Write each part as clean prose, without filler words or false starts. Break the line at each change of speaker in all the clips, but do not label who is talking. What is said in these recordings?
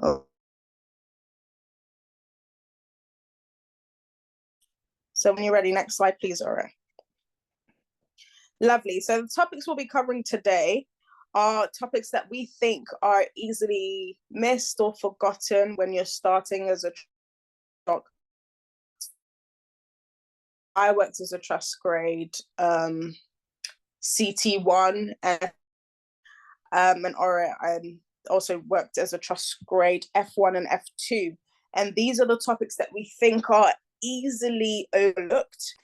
Oh. So when you're ready, next slide, please, Aura. Lovely. So the topics we'll be covering today are topics that we think are easily missed or forgotten when you're starting as a doc. I worked as a trust grade CT1 and Aura also worked as a trust grade F1 and F2. And these are the topics that we think are easily overlooked.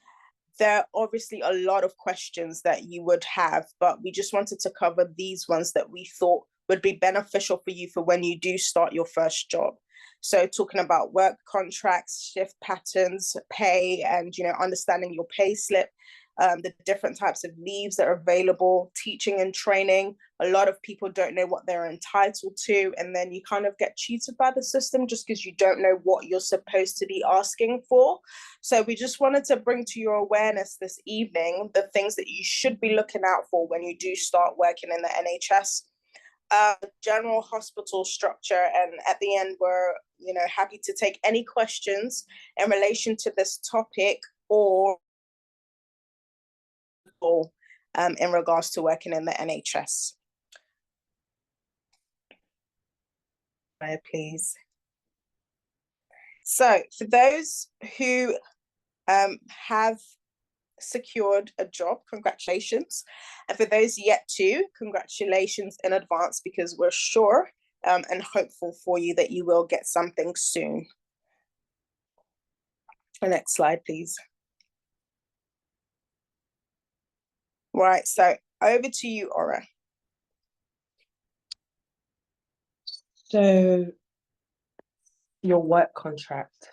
There are obviously a lot of questions that you would have, but we just wanted to cover these ones that we thought would be beneficial for you for when you do start your first job. So talking about work contracts, shift patterns, pay, and understanding your pay slip, the different types of leaves that are available, teaching and training. A lot of people don't know what they're entitled to, and then you kind of get cheated by the system just because you don't know what you're supposed to be asking for. So we just wanted to bring to your awareness this evening the things that you should be looking out for when you do start working in the NHS. General hospital structure, and at the end we're happy to take any questions in relation to this topic or in regards to working in the NHS. Please. So for those who have secured a job, congratulations. And for those yet to, congratulations in advance, because we're sure and hopeful for you that you will get something soon. The next slide, please. Right, so over to you, Aura.
So your work contract.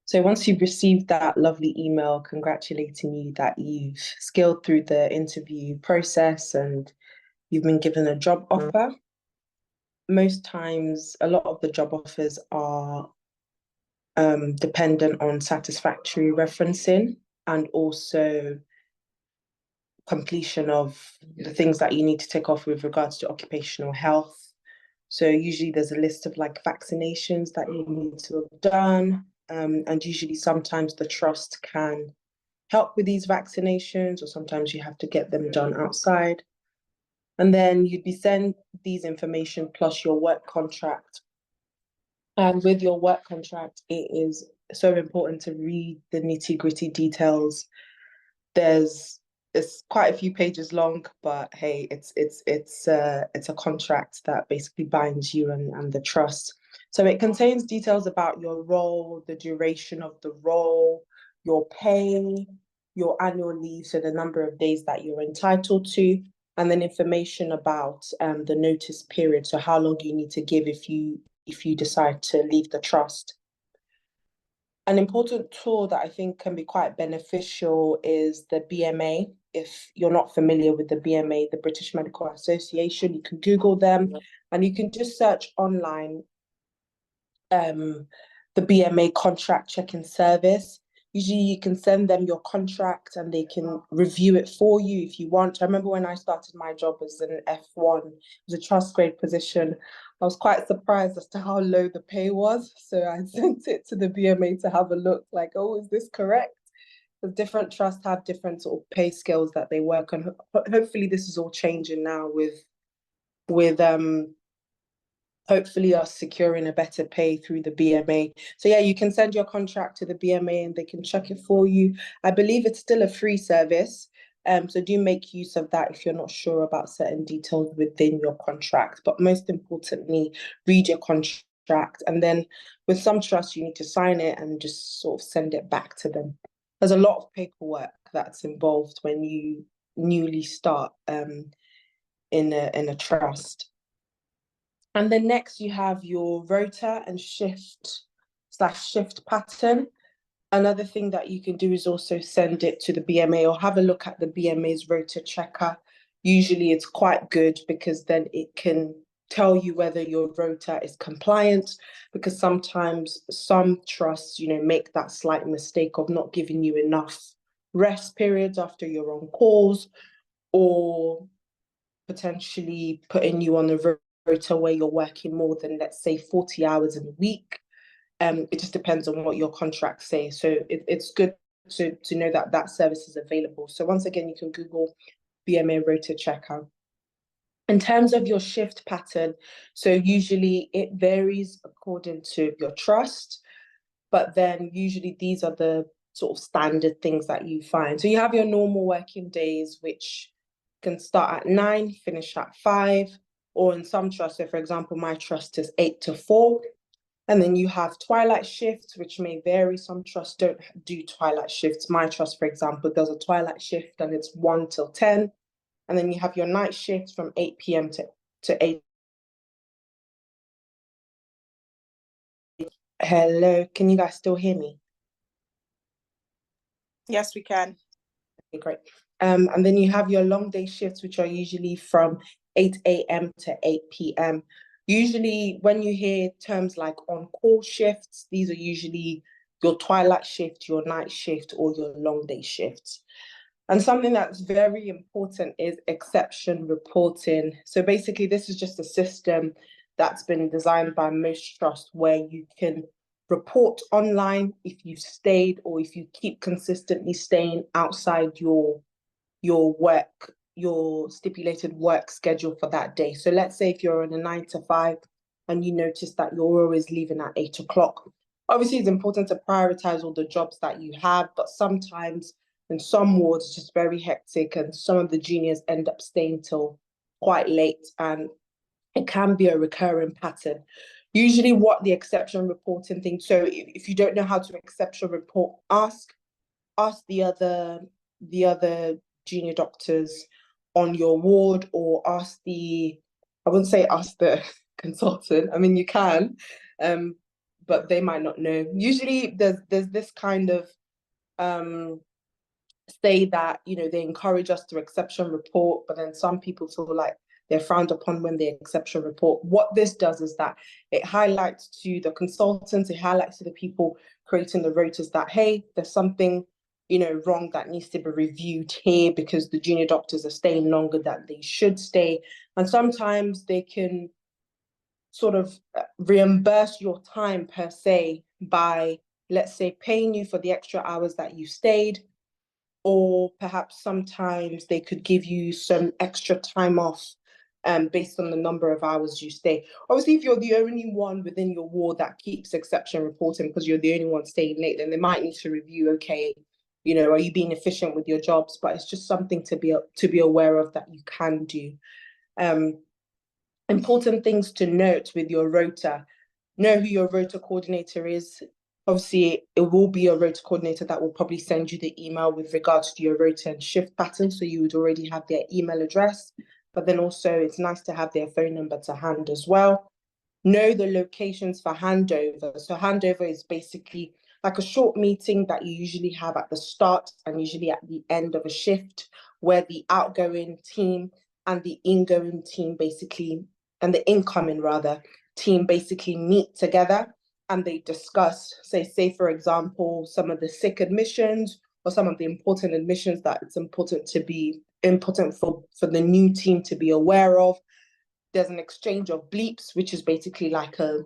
So once you've received that lovely email congratulating you that you've scaled through the interview process and you've been given a job offer, most times a lot of the job offers are dependent on satisfactory referencing and also completion of the things that you need to take off with regards to occupational health. So usually there's a list of like vaccinations that you need to have done. And usually sometimes the trust can help with these vaccinations, or sometimes you have to get them done outside. And then you'd be sent these information plus your work contract. And with your work contract, it is so important to read the nitty-gritty details. It's quite a few pages long, but hey, it's a contract that basically binds you and the trust. So it contains details about your role, the duration of the role, your pay, your annual leave, so the number of days that you're entitled to, and then information about the notice period, so how long you need to give if you decide to leave the trust. An important tool that I think can be quite beneficial is the BMA. If you're not familiar with the BMA, the British Medical Association, you can Google them and you can just search online the BMA contract check-in service. Usually you can send them your contract and they can review it for you if you want. I remember when I started my job as an F1, it was a trust grade position. I was quite surprised as to how low the pay was. So I sent it to the BMA to have a look, like, oh, is this correct? Because different trusts have different sort of pay scales that they work on. Hopefully this is all changing now with hopefully us securing a better pay through the BMA. So yeah, you can send your contract to the BMA and they can check it for you. I believe it's still a free service. So do make use of that if you're not sure about certain details within your contract. But most importantly, read your contract. And then with some trusts, you need to sign it and just sort of send it back to them. There's a lot of paperwork that's involved when you newly start in a trust. And then next you have your rota and shift pattern. Another thing that you can do is also send it to the BMA or have a look at the BMA's rota checker. Usually it's quite good because then it can tell you whether your rota is compliant, because sometimes some trusts, make that slight mistake of not giving you enough rest periods after your on calls, or potentially putting you on the rota where you're working more than, let's say, 40 hours in a week. It just depends on what your contracts say. So it's good to know that that service is available. So once again, you can Google BMA Rota Checker. In terms of your shift pattern, so usually it varies according to your trust, but then usually these are the sort of standard things that you find. So you have your normal working days, which can start at 9, finish at 5, or in some trusts, so for example, my trust is 8 to 4. And then you have twilight shifts, which may vary. Some trusts don't do twilight shifts. My trust, for example, does a twilight shift and it's 1 till 10. And then you have your night shifts from 8 p.m. to 8. Hello, can you guys still hear me?
Yes, we can.
Okay, great. And then you have your long day shifts, which are usually from 8 a.m. to 8 p.m. Usually, when you hear terms like on-call shifts, these are usually your twilight shift, your night shift, or your long day shifts. And something that's very important is exception reporting. So basically, this is just a system that's been designed by most trusts where you can report online if you've stayed or if you keep consistently staying outside your work, your stipulated work schedule for that day. So let's say if you're on a 9 to 5 and you notice that you're always leaving at 8 o'clock. Obviously, it's important to prioritize all the jobs that you have, but sometimes in some wards, it's just very hectic and some of the juniors end up staying till quite late, and it can be a recurring pattern. Usually what the exception reporting thing, so if you don't know how to exception report, ask the other junior doctors on your ward, or ask I wouldn't say ask the consultant. I mean, you can, but they might not know. Usually there's this kind of say that, they encourage us to exception report, but then some people feel like they're frowned upon when they exception report. What this does is that it highlights to the consultants, it highlights to the people creating the rotas that, hey, there's something, wrong that needs to be reviewed here because the junior doctors are staying longer than they should stay. And sometimes they can sort of reimburse your time per se by, let's say, paying you for the extra hours that you stayed, or perhaps sometimes they could give you some extra time off based on the number of hours you stay. Obviously, if you're the only one within your ward that keeps exception reporting because you're the only one staying late, then they might need to review, okay, are you being efficient with your jobs? But it's just something to be aware of that you can do. Important things to note with your rota: know who your rota coordinator is. Obviously, it will be a rota coordinator that will probably send you the email with regards to your rota and shift pattern. So you would already have their email address, but then also it's nice to have their phone number to hand as well. Know the locations for handover. So handover is basically like a short meeting that you usually have at the start and usually at the end of a shift, where the outgoing team and the ingoing team basically, and the incoming rather, team basically meet together and they discuss, say for example, some of the sick admissions or some of the important admissions that it's important for the new team to be aware of. There's an exchange of bleeps, which is basically like a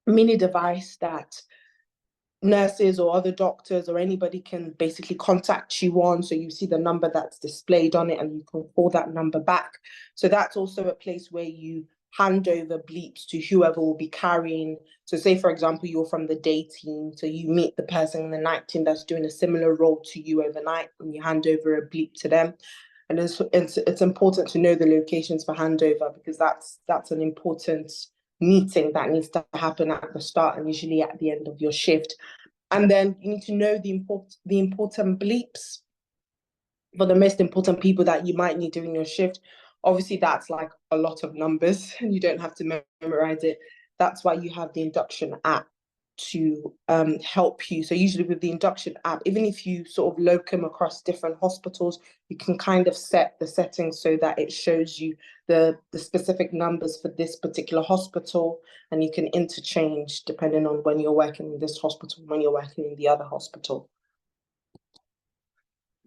mini device that nurses or other doctors or anybody can basically contact you on. So you see the number that's displayed on it and you can call that number back. So that's also a place where you hand over bleeps to whoever will be carrying. So say, for example, you're from the day team, so you meet the person in the night team that's doing a similar role to you overnight, and you hand over a bleep to them. And it's important to know the locations for handover, because that's an important meeting that needs to happen at the start and usually at the end of your shift. And then you need to know the important bleeps for the most important people that you might need during your shift. Obviously, that's like a lot of numbers and you don't have to memorize it. That's why you have the induction app to help you. So usually with the induction app, even if you sort of locum across different hospitals, you can kind of set the settings so that it shows you the specific numbers for this particular hospital, and you can interchange depending on when you're working in this hospital, when you're working in the other hospital.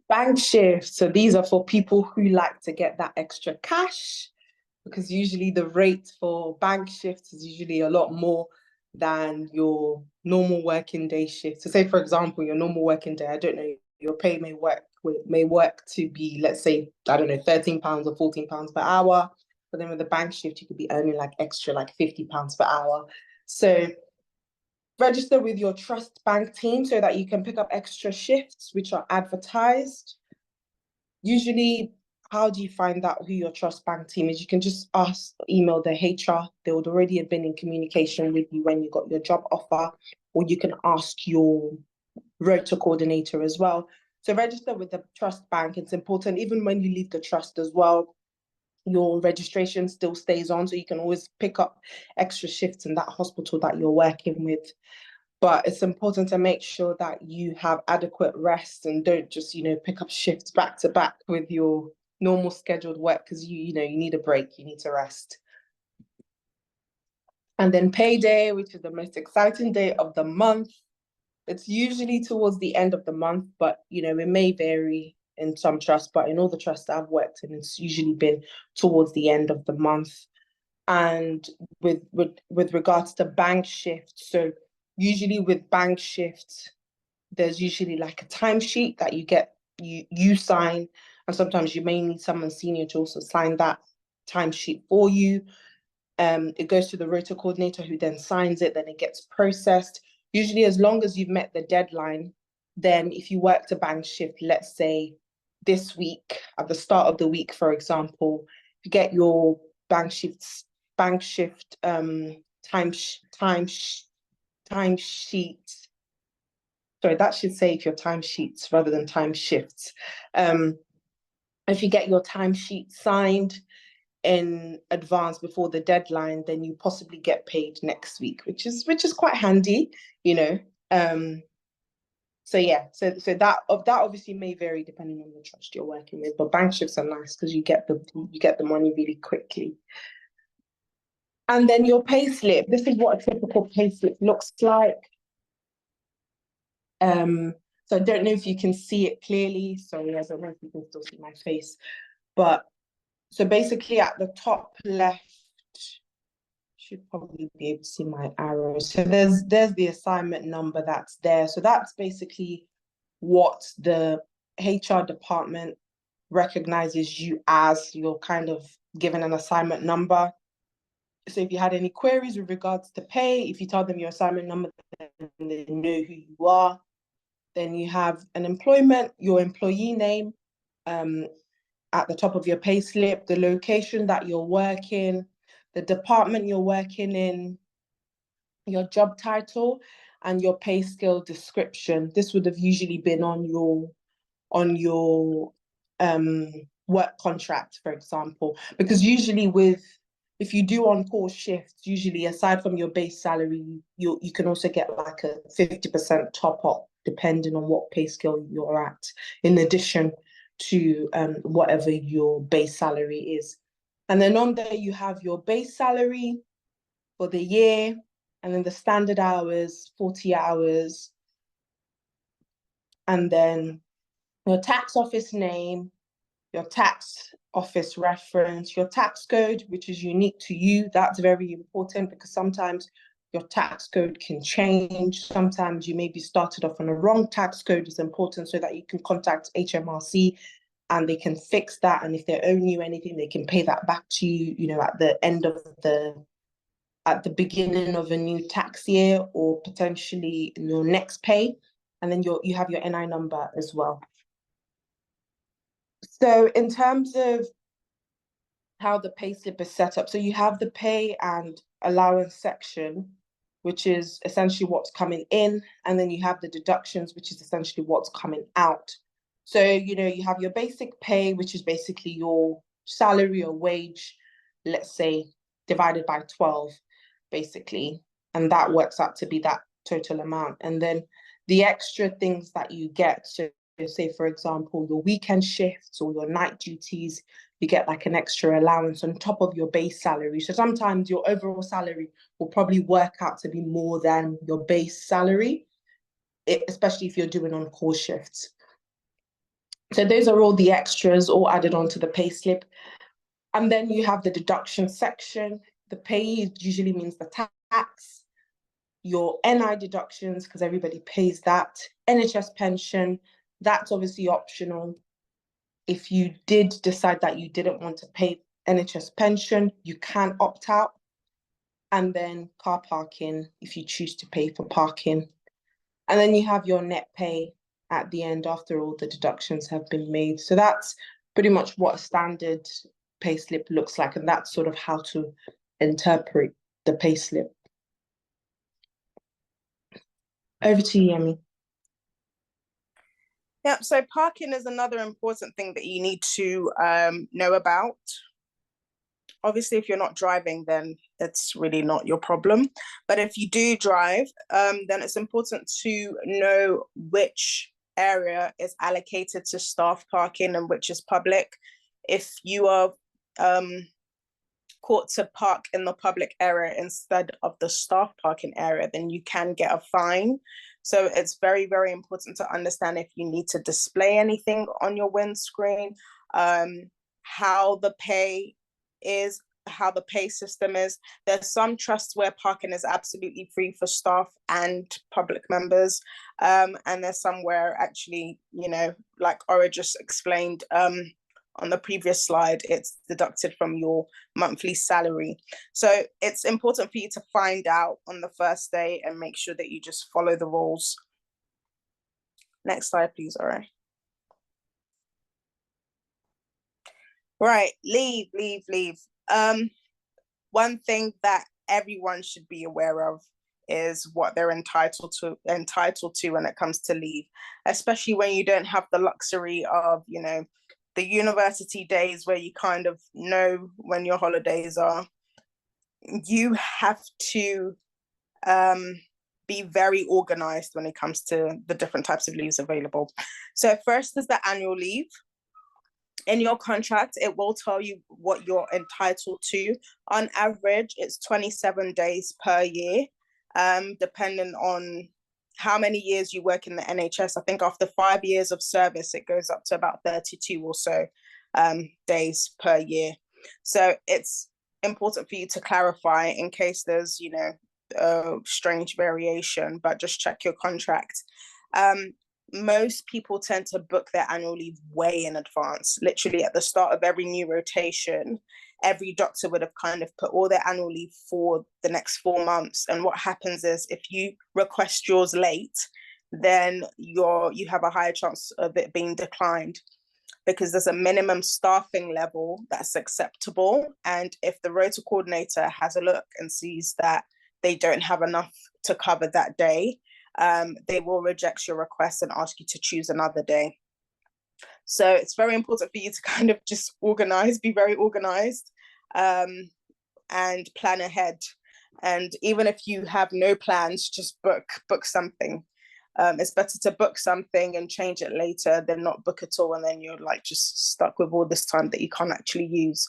Bank shifts. So these are for people who like to get that extra cash. because usually the rate for bank shifts is usually a lot more than your normal working day shift. So say, for example, your normal working day, I don't know, your pay may work to be, let's say, I don't know, £13 or £14 per hour. But then with the bank shift, you could be earning like extra, like £50 per hour. So register with your trust bank team so that you can pick up extra shifts which are advertised. Usually, how do you find out who your trust bank team is? You can just ask, email the HR. They would already have been in communication with you when you got your job offer, or you can ask your rota coordinator as well. So register with the trust bank. It's important, even when you leave the trust as well, your registration still stays on, so you can always pick up extra shifts in that hospital that you're working with. But it's important to make sure that you have adequate rest and don't just, pick up shifts back to back with your normal scheduled work, because you need a break, you need to rest. And then payday, which is the most exciting day of the month. It's usually towards the end of the month, but it may vary in some trusts, but in all the trusts I've worked in, it's usually been towards the end of the month. And with regards to bank shifts, so usually with bank shifts, there's usually like a timesheet that you sign, and sometimes you may need someone senior to also sign that timesheet for you. It goes to the rota coordinator, who then signs it, then it gets processed. Usually, as long as you've met the deadline, then if you worked a bank shift, let's say this week, at the start of the week, for example, you get your bank shift timesheet. Sorry, that should say if your timesheets rather than time shifts. If you get your timesheet signed in advance before the deadline, then you possibly get paid next week, which is quite handy, So yeah, so that obviously may vary depending on the trust you're working with, but bank shifts are nice because you get the money really quickly. And then your pay slip. This is what a typical pay slip looks like. So I don't know if you can see it clearly. Sorry, I don't know if you can still see my face, but so basically at the top left, should probably be able to see my arrow. So there's the assignment number that's there. So that's basically what the HR department recognizes you as. You're kind of given an assignment number. So if you had any queries with regards to pay, if you tell them your assignment number, then they know who you are. Then you have an employment, your employee name, at the top of your pay slip, the location that you're working, the department you're working in, your job title, and your pay scale description. This would have usually been on your work contract, for example, because usually if you do on-call shifts, usually aside from your base salary, you can also get like a 50% top up, depending on what pay scale you're at, in addition to whatever your base salary is. And then on there, you have your base salary for the year, and then the standard hours, 40 hours, and then your tax office name, your tax office reference, your tax code, which is unique to you. That's very important because sometimes your tax code can change. Sometimes you may be started off on a wrong tax code. It's important so that you can contact HMRC and they can fix that. And if they owe you anything, they can pay that back to you, at the beginning of a new tax year, or potentially in your next pay. And then you have your NI number as well. So in terms of how the payslip is set up, so you have the pay and allowance section, which is essentially what's coming in, and then you have the deductions, which is essentially what's coming out. So, you have your basic pay, which is basically your salary or wage, let's say, divided by 12, basically, and that works out to be that total amount. And then the extra things that you get, so say, for example, your weekend shifts or your night duties, you get like an extra allowance on top of your base salary. So sometimes your overall salary will probably work out to be more than your base salary, especially if you're doing on-call shifts. So those are all the extras all added onto the payslip. And then you have the deduction section. The pay usually means the tax, your NI deductions, because everybody pays that, NHS pension, that's obviously optional. If you did decide that you didn't want to pay NHS pension, you can opt out. And then car parking, if you choose to pay for parking. And then you have your net pay at the end after all the deductions have been made. So that's pretty much what a standard payslip looks like, and that's sort of how to interpret the payslip. Over to you, Yemi.
Yeah, so parking is another important thing that you need to know about. Obviously, if you're not driving, then it's really not your problem. But if you do drive, then it's important to know which area is allocated to staff parking and which is public. If you are caught to park in the public area instead of the staff parking area, then you can get a fine. So it's very, very important to understand if you need to display anything on your windscreen, how the pay is, how the pay system is. There's some trusts where parking is absolutely free for staff and public members. And there's some where actually, you know, like Ora just explained, on the previous slide, it's deducted from your monthly salary. So it's important for you to find out on the first day and make sure that you just follow the rules. Next slide, please, all right. Right, leave. One thing that everyone should be aware of is what they're entitled to when it comes to leave, especially when you don't have the luxury of, you know, the university days where you kind of know when your holidays are. You have to be very organized when it comes to the different types of leaves available. So first is the annual leave. In your contract, it will tell you what you're entitled to. On average, it's 27 days per year, depending on how many years you work in the NHS. I think after 5 years of service, it goes up to about 32 or so days per year. So it's important for you to clarify in case there's, you know, strange variation, but just check your contract. Most people tend to book their annual leave way in advance. Literally at the start of every new rotation, every doctor would have kind of put all their annual leave for the next 4 months. And what happens is if you request yours late, then you have a higher chance of it being declined, because there's a minimum staffing level that's acceptable. And if the rota coordinator has a look and sees that they don't have enough to cover that day, they will reject your request and ask you to choose another day. So it's very important for you to kind of just be very organized, and plan ahead. And even if you have no plans, just book something. It's better to book something and change it later than not book at all, and then you're like just stuck with all this time that you can't actually use.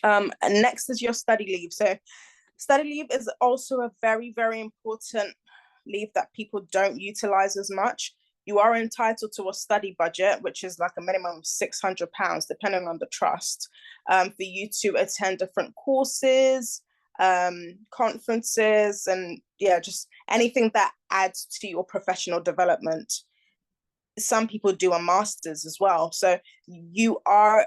And next is your study leave. So study leave is also a very, very important leave that people don't utilize as much. You are entitled to a study budget, which is like a minimum of £600, depending on the trust, for you to attend different courses, conferences, and yeah, just anything that adds to your professional development. Some people do a master's as well. So you are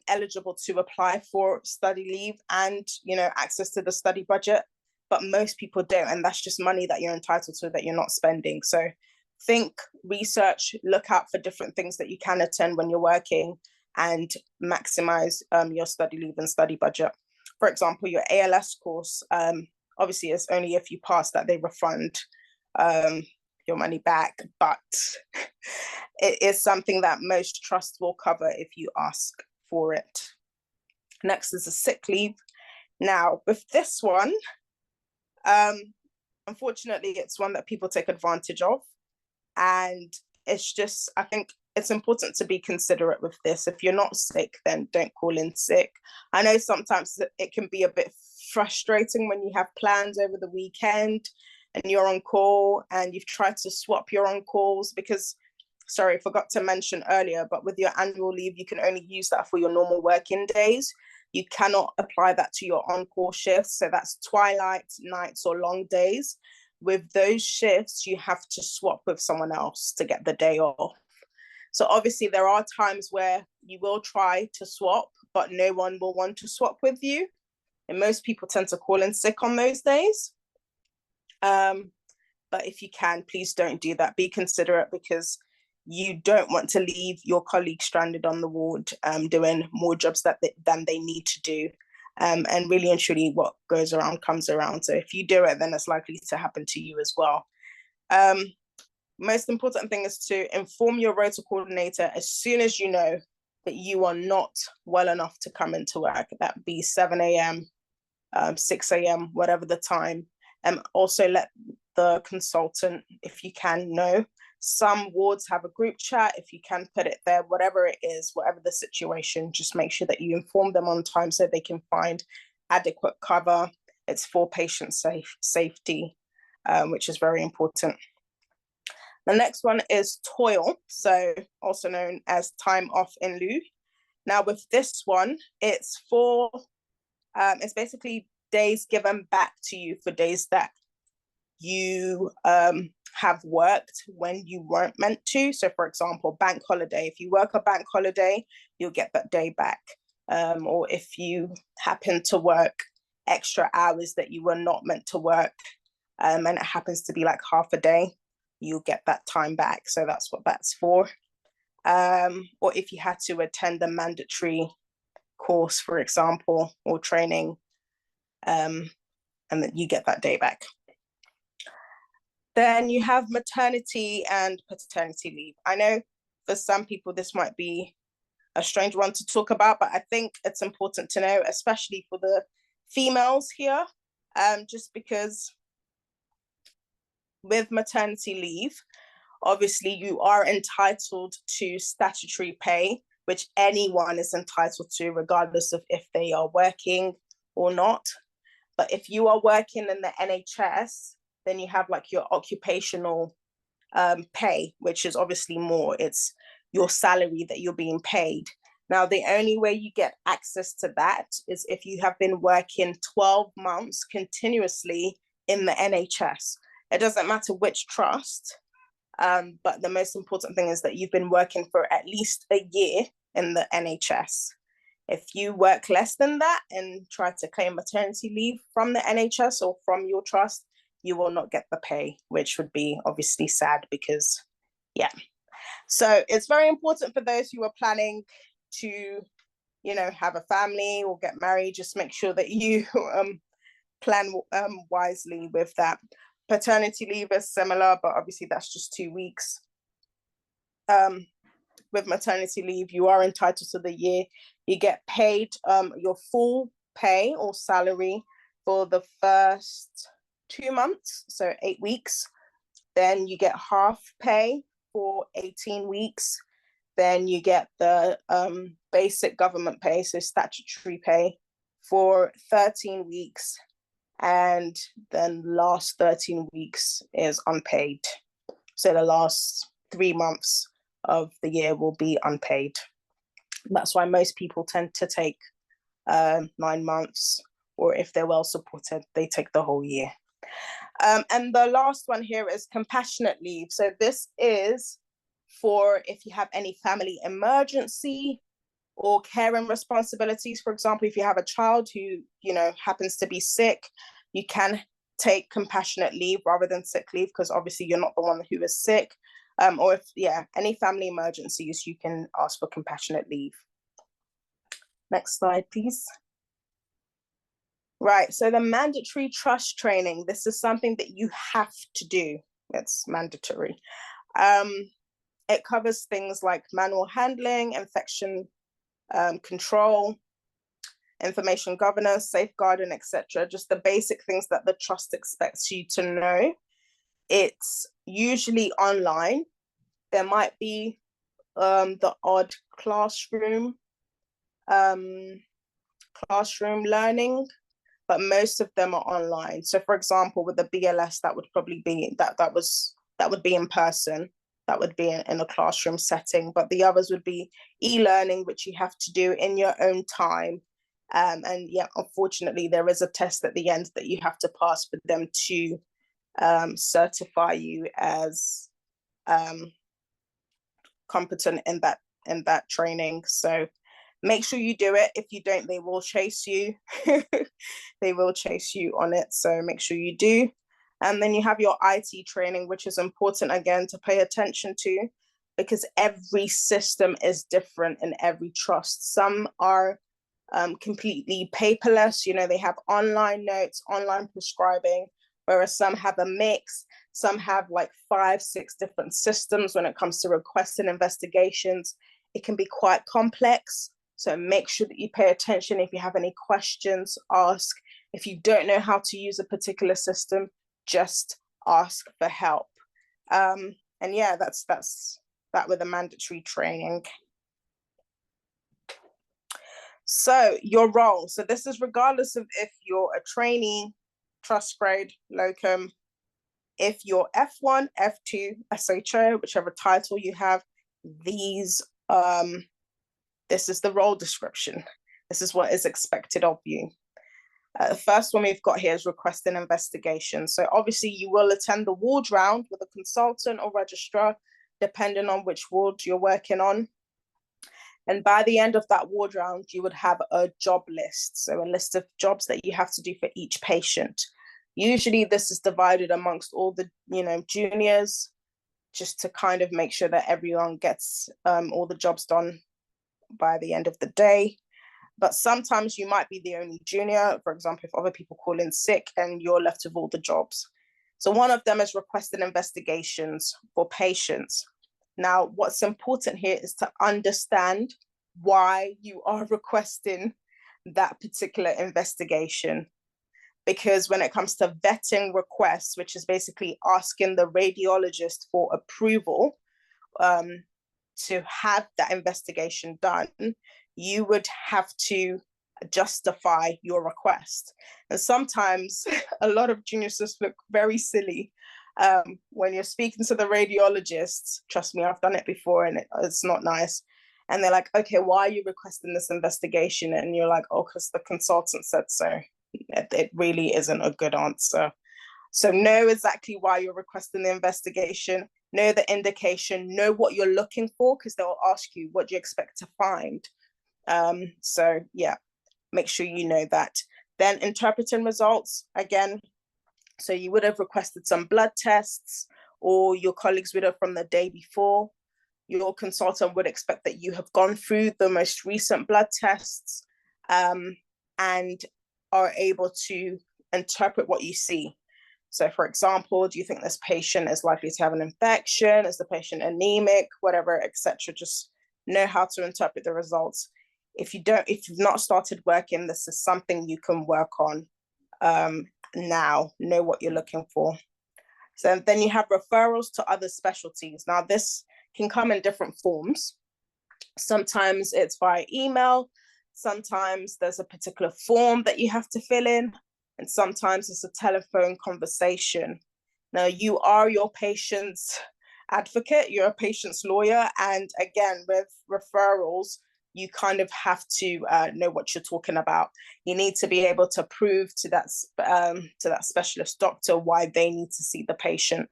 eligible to apply for study leave and, you know, access to the study budget, but most people don't, and that's just money that you're entitled to that you're not spending. So think, research, look out for different things that you can attend when you're working, and maximize your study leave and study budget. For example, your ALS course, obviously it's only if you pass that they refund your money back, but it is something that most trusts will cover if you ask for it. Next is a sick leave. Now, with this one, unfortunately, it's one that people take advantage of. And it's just, I think it's important to be considerate with this. If you're not sick, then don't call in sick. I know sometimes it can be a bit frustrating when you have plans over the weekend and you're on call and you've tried to swap your on calls, because sorry, forgot to mention earlier, but with your annual leave, you can only use that for your normal working days. You cannot apply that to your on-call shifts. So that's twilight, nights, or long days. With those shifts, you have to swap with someone else to get the day off. So obviously there are times where you will try to swap, but no one will want to swap with you. And most people tend to call in sick on those days. But if you can, please don't do that. Be considerate, because you don't want to leave your colleague stranded on the ward doing more jobs than they need to do. And really and truly, what goes around comes around. So if you do it, then it's likely to happen to you as well. Most important thing is to inform your rota coordinator as soon as you know that you are not well enough to come into work. That be 7 a.m., 6 a.m., whatever the time. Also let the consultant, if you can, know. Some wards have a group chat. If you can put it there, whatever it is, whatever the situation, just make sure that you inform them on time so they can find adequate cover. It's for patient safety, which is very important. The next one is toil, so also known as time off in lieu. Now with this one, it's basically days given back to you for days that you have worked when you weren't meant to. So for example, bank holiday, if you work a bank holiday, you'll get that day back. Or if you happen to work extra hours that you were not meant to work, and it happens to be like half a day, you'll get that time back. So that's what that's for. Or if you had to attend a mandatory course, for example, or training, and then you get that day back. Then you have maternity and paternity leave. I know for some people this might be a strange one to talk about, but I think it's important to know, especially for the females here, just because with maternity leave, obviously you are entitled to statutory pay, which anyone is entitled to, regardless of if they are working or not. But if you are working in the NHS, then you have like your occupational pay, which is obviously more. It's your salary that you're being paid. Now, the only way you get access to that is if you have been working 12 months continuously in the NHS. It doesn't matter which trust, but the most important thing is that you've been working for at least a year in the NHS. If you work less than that and try to claim maternity leave from the NHS or from your trust, you will not get the pay, which would be obviously sad because, yeah. So it's very important for those who are planning to, have a family or get married. Just make sure that you plan wisely with that. Paternity leave is similar, but obviously that's just 2 weeks. With maternity leave, you are entitled to the year. You get paid your full pay or salary for the first 2 months, so 8 weeks. Then you get half pay for 18 weeks. Then you get the basic government pay, so statutory pay, for 13 weeks. And then last 13 weeks is unpaid. So the last 3 months of the year will be unpaid. That's why most people tend to take 9 months, or if they're well supported, they take the whole year. And the last one here is compassionate leave. So this is for if you have any family emergency or caring responsibilities. For example, if you have a child who, happens to be sick, you can take compassionate leave rather than sick leave, because obviously you're not the one who is sick. Or if, any family emergencies, you can ask for compassionate leave. Next slide, please. Right, so the mandatory trust training, this is something that you have to do. It's mandatory. It covers things like manual handling, infection control, information governance, safeguarding, etc. Just the basic things that the trust expects you to know. It's usually online. There might be the odd classroom learning, but most of them are online. So for example, with the BLS, that would probably be that would be in person. that would be in a classroom setting, but the others would be e-learning, which you have to do in your own time. And yeah, unfortunately, there is a test at the end that you have to pass for them to certify you as competent in that training. So make sure you do it. If you don't, they will chase you. They will chase you on it. So make sure you do. And then you have your IT training, which is important, again, to pay attention to, because every system is different in every trust. Some are completely paperless. They have online notes, online prescribing, whereas some have a mix. Some have like 5-6 different systems when it comes to requests and investigations. It can be quite complex. So make sure that you pay attention. If you have any questions, ask. If you don't know how to use a particular system, just ask for help. And yeah, that's that with the mandatory training. So your role. So this is regardless of if you're a trainee, trust grade, locum, if you're F1, F2, SHO, whichever title you have, this is the role description. This is what is expected of you. The first one we've got here is request an investigation. So obviously you will attend the ward round with a consultant or registrar, depending on which ward you're working on. And by the end of that ward round, you would have a job list. So a list of jobs that you have to do for each patient. Usually this is divided amongst all the, juniors, just to kind of make sure that everyone gets all the jobs done by the end of the day. But sometimes you might be the only junior, for example, if other people call in sick and you're left with all the jobs. So one of them is requested investigations for patients. Now, what's important here is to understand why you are requesting that particular investigation. Because when it comes to vetting requests, which is basically asking the radiologist for approval to have that investigation done, you would have to justify your request. And sometimes a lot of junior sis look very silly when you're speaking to the radiologist. Trust me, I've done it before, and it's not nice. And they're like, okay, why are you requesting this investigation? And you're like, oh, because the consultant said so. It really isn't a good answer. So know exactly why you're requesting the investigation, know the indication, know what you're looking for, because they'll ask you, what do you expect to find? So yeah, make sure you know that. Then interpreting results, again, so you would have requested some blood tests, or your colleagues would have from the day before. Your consultant would expect that you have gone through the most recent blood tests and are able to interpret what you see. So for example, do you think this patient is likely to have an infection? Is the patient anemic? Whatever, etc. Just know how to interpret the results. If you've not started working, this is something you can work on now. Know what you're looking for. So then you have referrals to other specialties. Now this can come in different forms. Sometimes it's via email. Sometimes there's a particular form that you have to fill in. And sometimes it's a telephone conversation. Now you are your patient's advocate, you're a patient's lawyer. And again, with referrals, you kind of have to know what you're talking about. You need to be able to prove to that specialist doctor why they need to see the patient.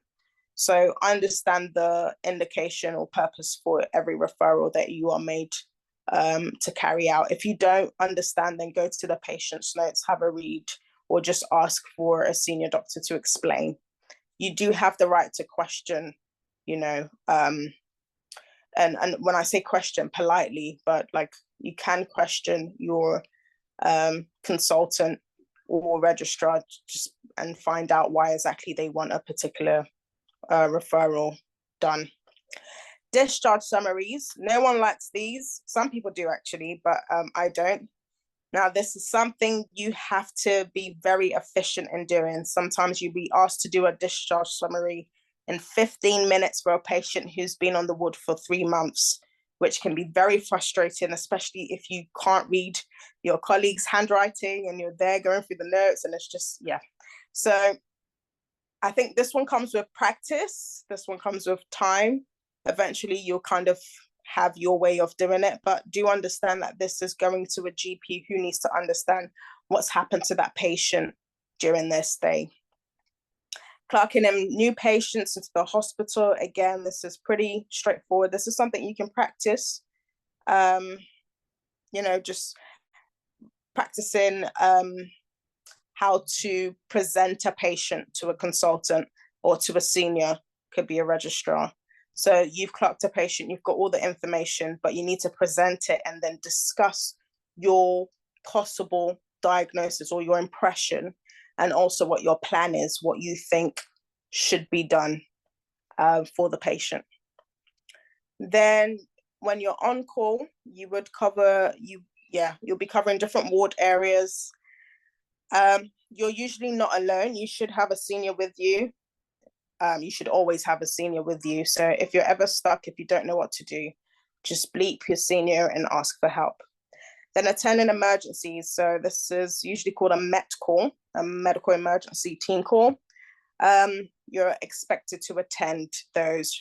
So understand the indication or purpose for every referral that you are made to carry out. If you don't understand, then go to the patient's notes, have a read, or just ask for a senior doctor to explain. You do have the right to question, and when I say question, politely, but like you can question your consultant or registrar and find out why exactly they want a particular referral done. Discharge summaries. No one likes these. Some people do actually, but I don't. Now, this is something you have to be very efficient in doing. Sometimes you'll be asked to do a discharge summary in 15 minutes for a patient who's been on the ward for 3 months, which can be very frustrating, especially if you can't read your colleague's handwriting and you're there going through the notes, and it's just, yeah. So I think this one comes with practice. This one comes with time. Eventually you'll kind of have your way of doing it, but do understand that this is going to a GP who needs to understand what's happened to that patient during their stay. Clocking in new patients into the hospital, again, this is pretty straightforward. This is something you can practice, just practicing how to present a patient to a consultant or to a senior, could be a registrar. So you've clocked a patient, you've got all the information, but you need to present it and then discuss your possible diagnosis or your impression, and also what your plan is, what you think should be done for the patient. Then when you're on call, you'll be covering different ward areas. You're usually not alone. You should have a senior with you. You should always have a senior with you. So if you're ever stuck, if you don't know what to do, just bleep your senior and ask for help. Then attending emergencies. So this is usually called a MET call, a medical emergency team call. You're expected to attend those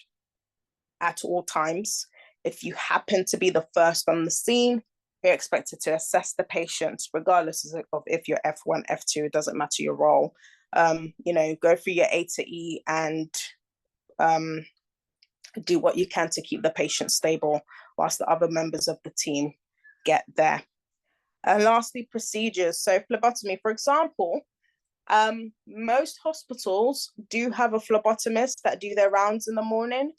at all times. If you happen to be the first on the scene, you're expected to assess the patient, regardless of if you're F1, F2, it doesn't matter your role. Go through your A to E and do what you can to keep the patient stable whilst the other members of the team get there. And lastly, procedures. So phlebotomy, for example, most hospitals do have a phlebotomist that do their rounds in the morning,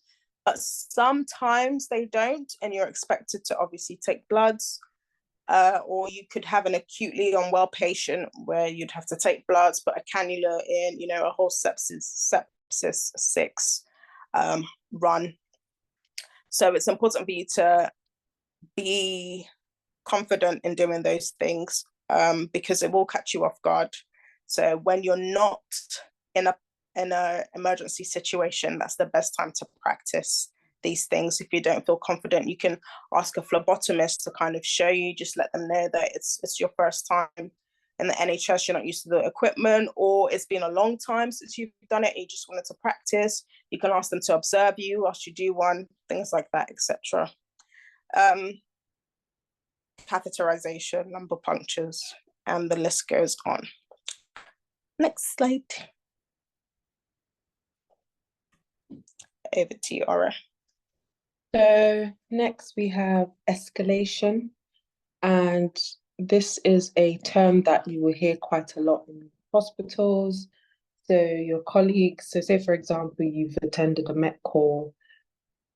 but sometimes they don't, and you're expected to obviously take bloods, or you could have an acutely unwell patient where you'd have to take bloods, put a cannula in, a whole sepsis 6 run. So it's important for you to be confident in doing those things, because it will catch you off guard. So when you're not in a emergency situation, that's the best time to practice these things. If you don't feel confident, you can ask a phlebotomist to kind of show you, just let them know that it's your first time in the NHS, you're not used to the equipment, or it's been a long time since you've done it and you just wanted to practice. You can ask them to observe you whilst you do one, things like that, etc. Catheterization, lumbar punctures, and the list goes on. Next slide. Over to you, Aura.
So next we have escalation, and this is a term that you will hear quite a lot in hospitals. So your colleagues, so say for example, you've attended a MET call,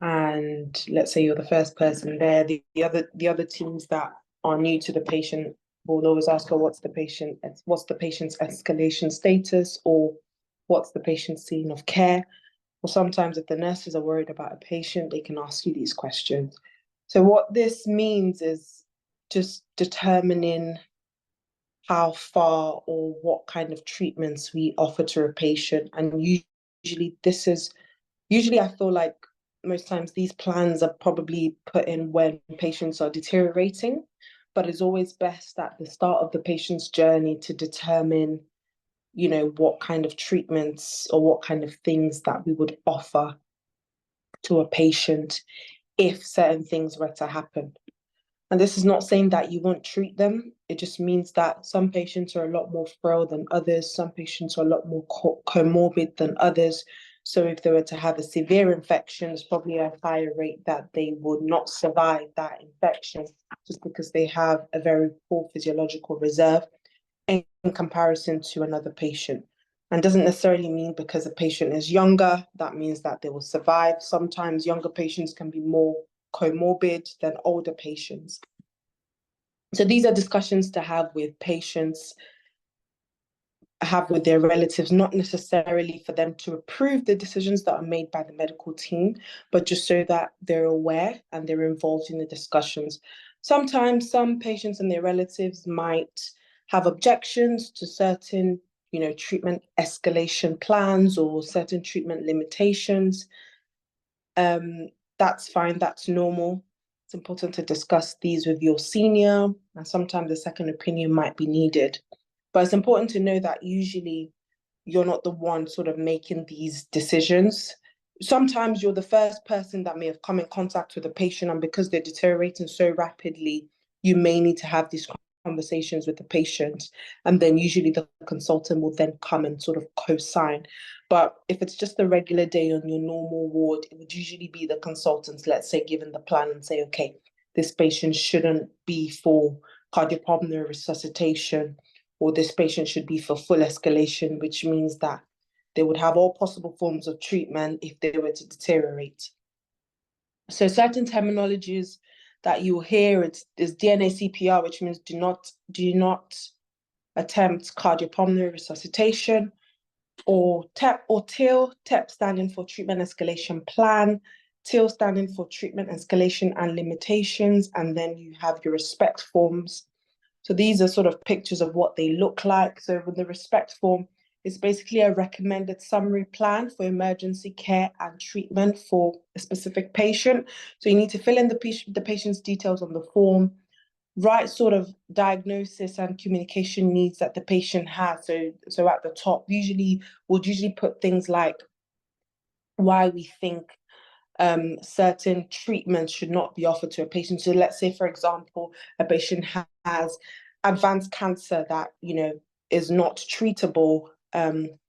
and let's say you're the first person there, the other teams that are new to the patient will always ask her, what's the patient's escalation status, or what's the patient's scene of care? Or sometimes if the nurses are worried about a patient, they can ask you these questions. So what this means is just determining how far or what kind of treatments we offer to a patient. And usually I feel like most times these plans are probably put in when patients are deteriorating, but it's always best at the start of the patient's journey to determine, what kind of treatments or what kind of things that we would offer to a patient if certain things were to happen. And this is not saying that you won't treat them. It just means that some patients are a lot more frail than others. Some patients are a lot more comorbid than others. So if they were to have a severe infection, it's probably a higher rate that they would not survive that infection just because they have a very poor physiological reserve in comparison to another patient. And doesn't necessarily mean because a patient is younger, that means that they will survive. Sometimes younger patients can be more comorbid than older patients. So these are discussions to have with patients, have with their relatives, not necessarily for them to approve the decisions that are made by the medical team, but just so that they're aware and they're involved in the discussions. Sometimes some patients and their relatives might have objections to certain, treatment escalation plans or certain treatment limitations. That's fine, that's normal. It's important to discuss these with your senior, and sometimes a second opinion might be needed. But it's important to know that usually you're not the one sort of making these decisions. sometimes you're the first person that may have come in contact with a patient, and because they're deteriorating so rapidly, you may need to have these conversations with the patient, and then usually the consultant will then come and sort of co-sign. But if it's just a regular day on your normal ward, it would usually be the consultants, let's say, given the plan and say, okay, this patient shouldn't be for cardiopulmonary resuscitation, or this patient should be for full escalation, which means that they would have all possible forms of treatment if they were to deteriorate. So certain terminologies that you'll hear is DNA CPR, which means do not attempt cardiopulmonary resuscitation, or TEP or TIL, TEP standing for treatment escalation plan, TIL standing for treatment escalation and limitations, and then you have your respect forms. So these are sort of pictures of what they look like. So with the respect form, it's basically a recommended summary plan for emergency care and treatment for a specific patient. So you need to fill in the patient's details on the form, write sort of diagnosis and communication needs that the patient has. So at the top, we'll usually put things like why we think certain treatments should not be offered to a patient. So let's say, for example, a patient has advanced cancer that, is not treatable.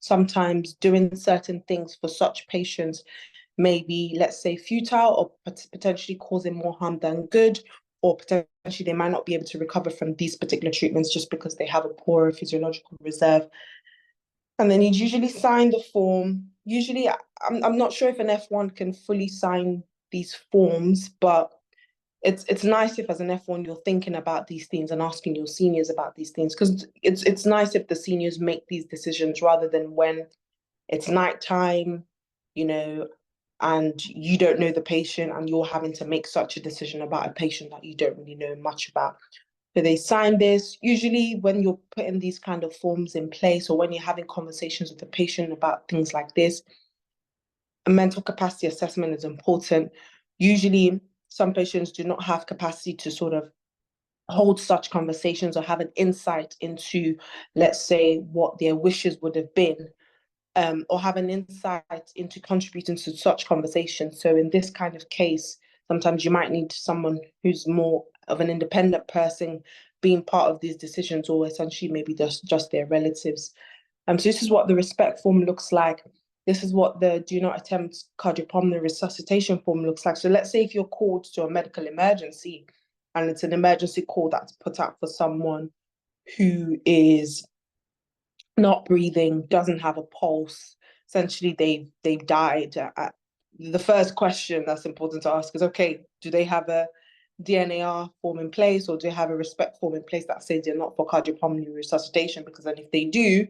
Sometimes doing certain things for such patients may be, let's say, futile, or potentially causing more harm than good, or potentially they might not be able to recover from these particular treatments just because they have a poor physiological reserve. And then you'd usually sign the form. Usually, I'm not sure if an F1 can fully sign these forms, but it's nice if as an F1 you're thinking about these things and asking your seniors about these things, because it's nice if the seniors make these decisions rather than when it's nighttime, and you don't know the patient and you're having to make such a decision about a patient that you don't really know much about. So they sign this. Usually when you're putting these kind of forms in place, or when you're having conversations with the patient about things like this, a mental capacity assessment is important. Usually some patients do not have capacity to sort of hold such conversations or have an insight into, let's say, what their wishes would have been, or have an insight into contributing to such conversations. So in this kind of case, sometimes you might need someone who's more of an independent person being part of these decisions, or essentially maybe just their relatives. So this is what the respect form looks like. This is what the do not attempt cardiopulmonary resuscitation form looks like. So let's say if you're called to a medical emergency, and it's an emergency call that's put out for someone who is not breathing, doesn't have a pulse. Essentially, they've died. The first question that's important to ask is, okay, do they have a DNAR form in place, or do they have a respect form in place that says they're not for cardiopulmonary resuscitation? Because then if they do,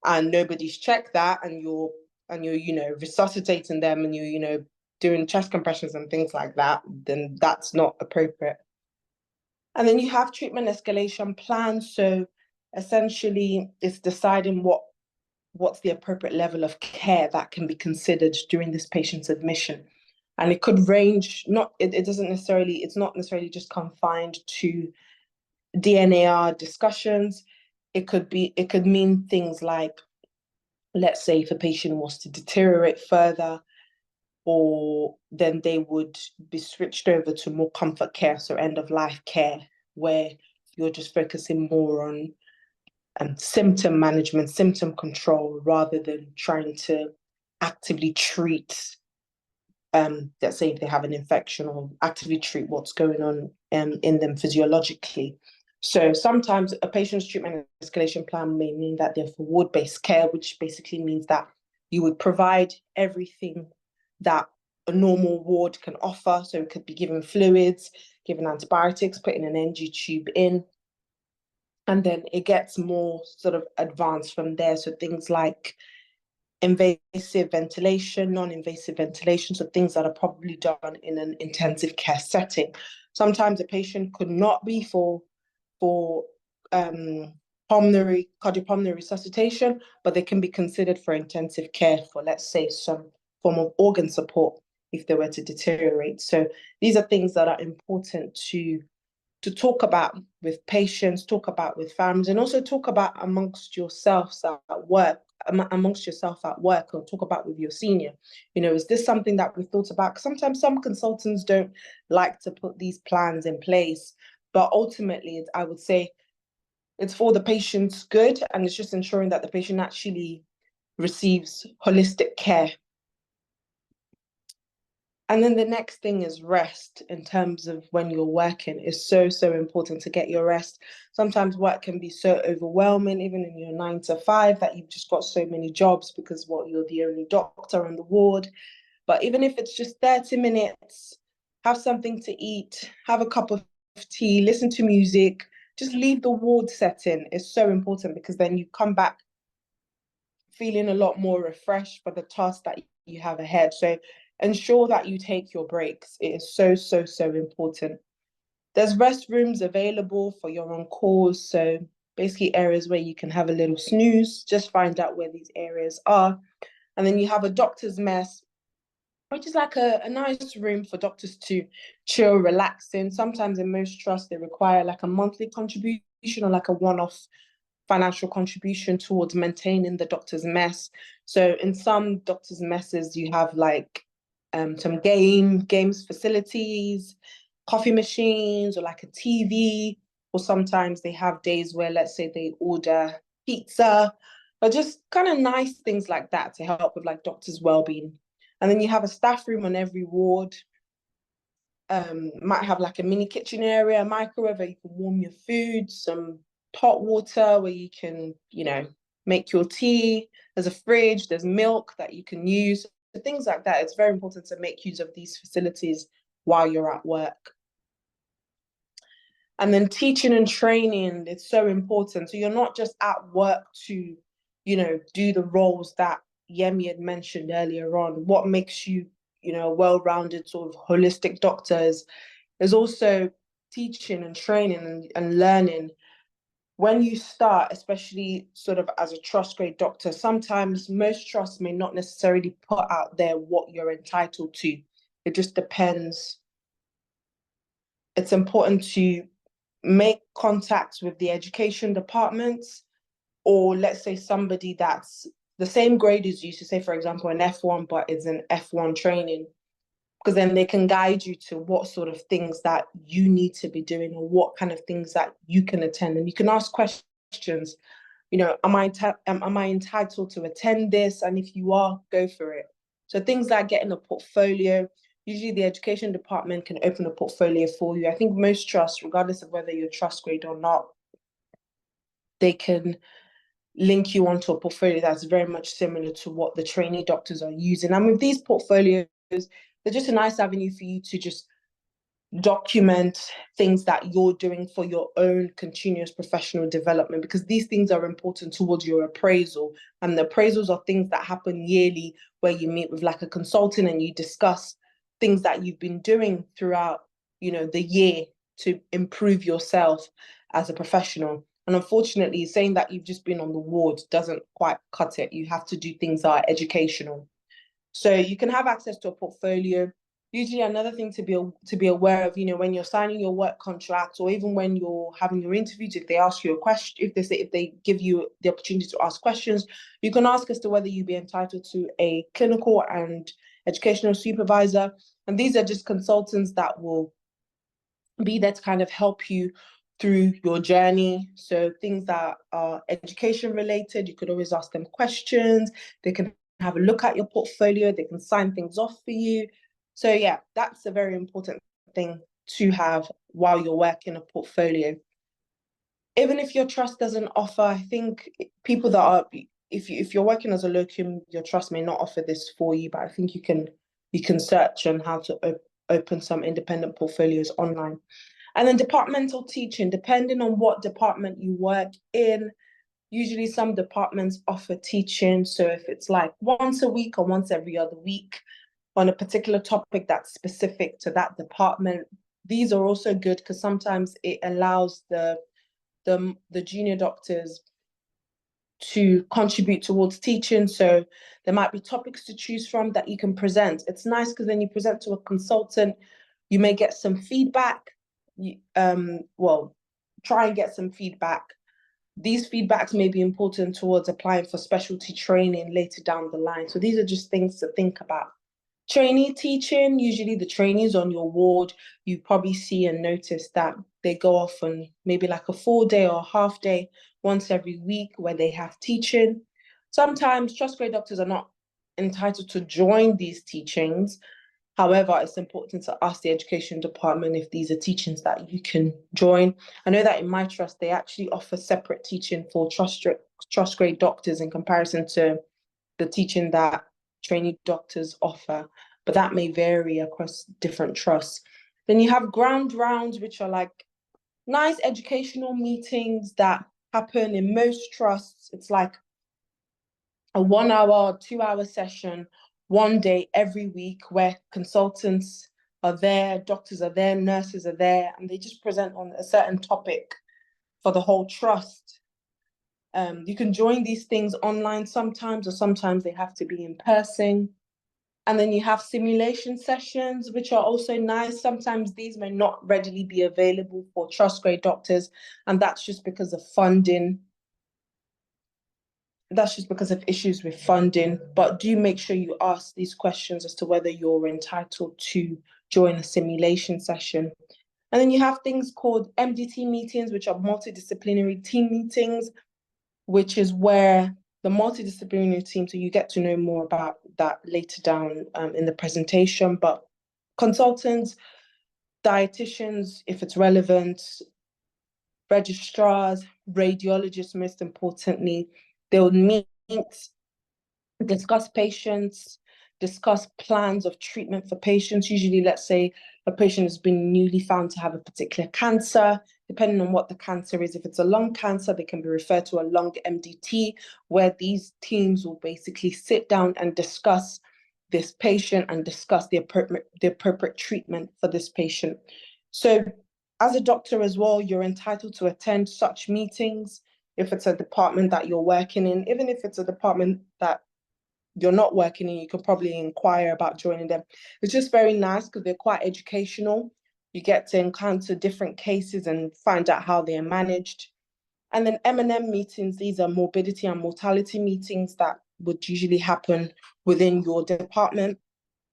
and nobody's checked that, and you're resuscitating them, and you're doing chest compressions and things like that, then that's not appropriate. And then you have treatment escalation plans. So essentially, it's deciding what's the appropriate level of care that can be considered during this patient's admission. And it could range, it's not necessarily just confined to DNAR discussions. It could mean things like, let's say if a patient was to deteriorate further, or then they would be switched over to more comfort care, so end of life care, where you're just focusing more on symptom management, symptom control, rather than trying to actively treat, let's say if they have an infection, or actively treat what's going on in them physiologically. So sometimes a patient's treatment escalation plan may mean that they're for ward-based care, which basically means that you would provide everything that a normal ward can offer. So it could be giving fluids, giving antibiotics, putting an NG tube in. And then it gets more sort of advanced from there. So things like invasive ventilation, non-invasive ventilation, so things that are probably done in an intensive care setting. Sometimes a patient could not be for cardiopulmonary resuscitation, but they can be considered for intensive care for, let's say, some form of organ support if they were to deteriorate. So these are things that are important to to talk about with patients, talk about with families, and also talk about amongst yourselves at work, or talk about with your senior. Is this something that we've thought about? 'Cause sometimes some consultants don't like to put these plans in place, but ultimately, I would say it's for the patient's good, and it's just ensuring that the patient actually receives holistic care. And then the next thing is rest. In terms of when you're working, it's so, so important to get your rest. Sometimes work can be so overwhelming, even in your 9 to 5, that you've just got so many jobs because you're the only doctor on the ward. But even if it's just 30 minutes, have something to eat, have a cup of tea, listen to music, just leave the ward setting. It's so important, because then you come back feeling a lot more refreshed for the task that you have ahead. So ensure that you take your breaks. It is so, so, so important. There's restrooms available for your on-calls. So basically areas where you can have a little snooze, just find out where these areas are. And then you have a doctor's mess, which is like a nice room for doctors to chill, relax in. Sometimes in most trusts, they require like a monthly contribution or like a one-off financial contribution towards maintaining the doctor's mess. So in some doctor's messes, you have like some games facilities, coffee machines, or like a TV. Or sometimes they have days where, let's say, they order pizza, or just kind of nice things like that to help with like doctors' well-being. And then you have a staff room on every ward. Might have like a mini kitchen area, a microwave where you can warm your food, some hot water where you can, make your tea. There's a fridge, there's milk that you can use. So things like that. It's very important to make use of these facilities while you're at work. And then teaching and training, it's so important. So you're not just at work to, do the roles that Yemi had mentioned earlier on. What makes you, well-rounded sort of holistic doctors is also teaching and training and learning. When you start, especially sort of as a trust grade doctor, sometimes most trusts may not necessarily put out there what you're entitled to. It just depends. It's important to make contacts with the education departments, or let's say somebody that's the same grade as you, so say for example an F1 but is an F1 training, because then they can guide you to what sort of things that you need to be doing, or what kind of things that you can attend. And you can ask questions, am I entitled to attend this? And if you are, go for it. So things like getting a portfolio. Usually the education department can open a portfolio for you. I think most trusts, regardless of whether you're trust grade or not, they can link you onto a portfolio that's very much similar to what the trainee doctors are using. And with these portfolios, they're just a nice avenue for you to just document things that you're doing for your own continuous professional development, because these things are important towards your appraisal. And the appraisals are things that happen yearly, where you meet with like a consultant and you discuss things that you've been doing throughout, the year to improve yourself as a professional. And unfortunately, saying that you've just been on the ward doesn't quite cut it. You have to do things that are educational. So you can have access to a portfolio. Usually another thing to be aware of, when you're signing your work contract, or even when you're having your interviews, if they ask you a question, if they give you the opportunity to ask questions, you can ask as to whether you'd be entitled to a clinical and educational supervisor. And these are just consultants that will be there to kind of help you through your journey. So things that are education related, you could always ask them questions. They can have a look at your portfolio. They can sign things off for you. So yeah, that's a very important thing to have while you're working a portfolio. Even if your trust doesn't offer, I think people that are, if you're working as a locum, your trust may not offer this for you, but I think you can search on how to open some independent portfolios online. And then departmental teaching, depending on what department you work in. Usually some departments offer teaching. So if it's like once a week or once every other week on a particular topic that's specific to that department, these are also good, because sometimes it allows the junior doctors to contribute towards teaching. So there might be topics to choose from that you can present. It's nice because then you present to a consultant, you may get some feedback, well, try and get some feedback. These feedbacks may be important towards applying for specialty training later down the line. So these are just things to think about. Trainee teaching, usually the trainees on your ward, you probably see and notice that they go off on maybe like a full day or a half day once every week where they have teaching. Sometimes trust grade doctors are not entitled to join these teachings. However, it's important to ask the education department if these are teachings that you can join. I know that in my trust, they actually offer separate teaching for trust grade doctors in comparison to the teaching that trainee doctors offer, but that may vary across different trusts. Then you have ground rounds, which are like nice educational meetings that happen in most trusts. It's like a 1 hour, 2 hour session, one day every week where consultants are there, doctors are there, nurses are there, and they just present on a certain topic for the whole trust. You can join these things online sometimes, or sometimes they have to be in person. And then you have simulation sessions, which are also nice. Sometimes these may not readily be available for trust grade doctors, and that's just because of funding. That's just because of issues with funding. But do make sure you ask these questions as to whether you're entitled to join a simulation session. And then you have things called MDT meetings, which are multidisciplinary team meetings, which is where the multidisciplinary team, so you get to know more about that later down in the presentation, but consultants, dietitians, if it's relevant, registrars, radiologists, most importantly, they'll meet, discuss patients, discuss plans of treatment for patients. Usually, let's say a patient has been newly found to have a particular cancer. Depending on what the cancer is, if it's a lung cancer, they can be referred to a lung MDT, where these teams will basically sit down and discuss this patient and discuss the appropriate treatment for this patient. So as a doctor as well, you're entitled to attend such meetings if it's a department that you're working in. Even if it's a department that you're not working in, you can probably inquire about joining them. It's just very nice because they're quite educational. You get to encounter different cases and find out how they are managed. And then M&M meetings, these are morbidity and mortality meetings that would usually happen within your department.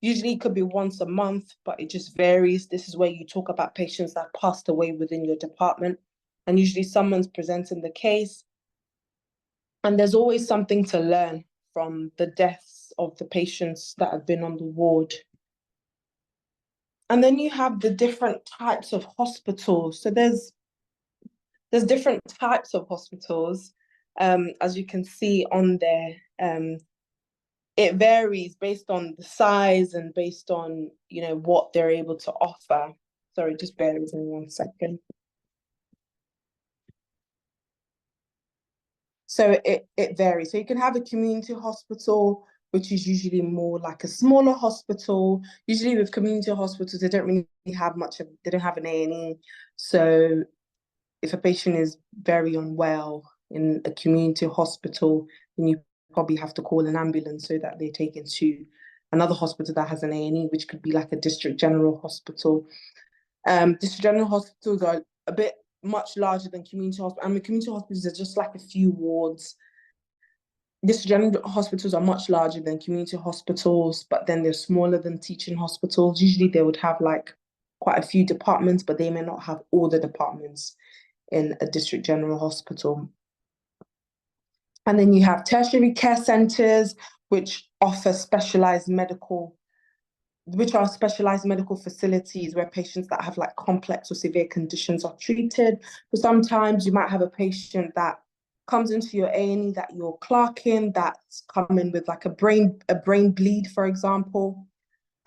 Usually it could be once a month, but it just varies. This is where you talk about patients that passed away within your department. And usually someone's presenting the case. And there's always something to learn from the deaths of the patients that have been on the ward. And then you have the different types of hospitals. So there's different types of hospitals, as you can see on there. It varies based on the size and based on, what they're able to offer. Sorry, just bear with me 1 second. So it varies. So you can have a community hospital, which is usually more like a smaller hospital. Usually with community hospitals, they don't really have they don't have an A&E. So if a patient is very unwell in a community hospital, then you probably have to call an ambulance so that they're taken to another hospital that has an A&E, which could be like a district general hospital. District general hospitals are a bit much larger than community hospitals. I mean, community hospitals are just like a few wards. District general hospitals are much larger than community hospitals, but then they're smaller than teaching hospitals. Usually they would have like quite a few departments, but they may not have all the departments in a district general hospital. And then you have tertiary care centres, which offer specialized medical facilities where patients that have like complex or severe conditions are treated. So sometimes you might have a patient that comes into your A&E that you're clerking, that's coming with like a brain bleed, for example,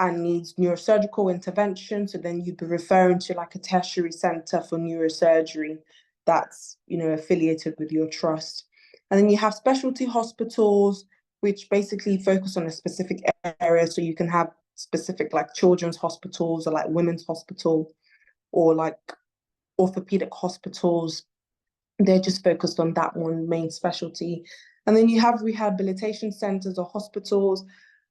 and needs neurosurgical intervention. So then you'd be referring to like a tertiary center for neurosurgery that's, affiliated with your trust. And then you have specialty hospitals, which basically focus on a specific area. So you can have specific like children's hospitals or like women's hospital or like orthopedic hospitals. They're just focused on that one main specialty. And then you have rehabilitation centers or hospitals,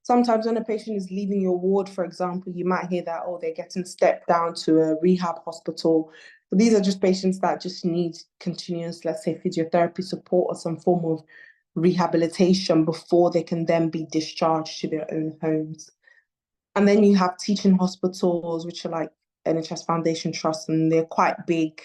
Sometimes when a patient is leaving your ward, for example, you might hear that, oh, they're getting stepped down to a rehab hospital. But these are just patients that just need continuous, let's say, physiotherapy support or some form of rehabilitation before they can then be discharged to their own homes. And then you have teaching hospitals, which are like NHS Foundation Trust, and they're quite big.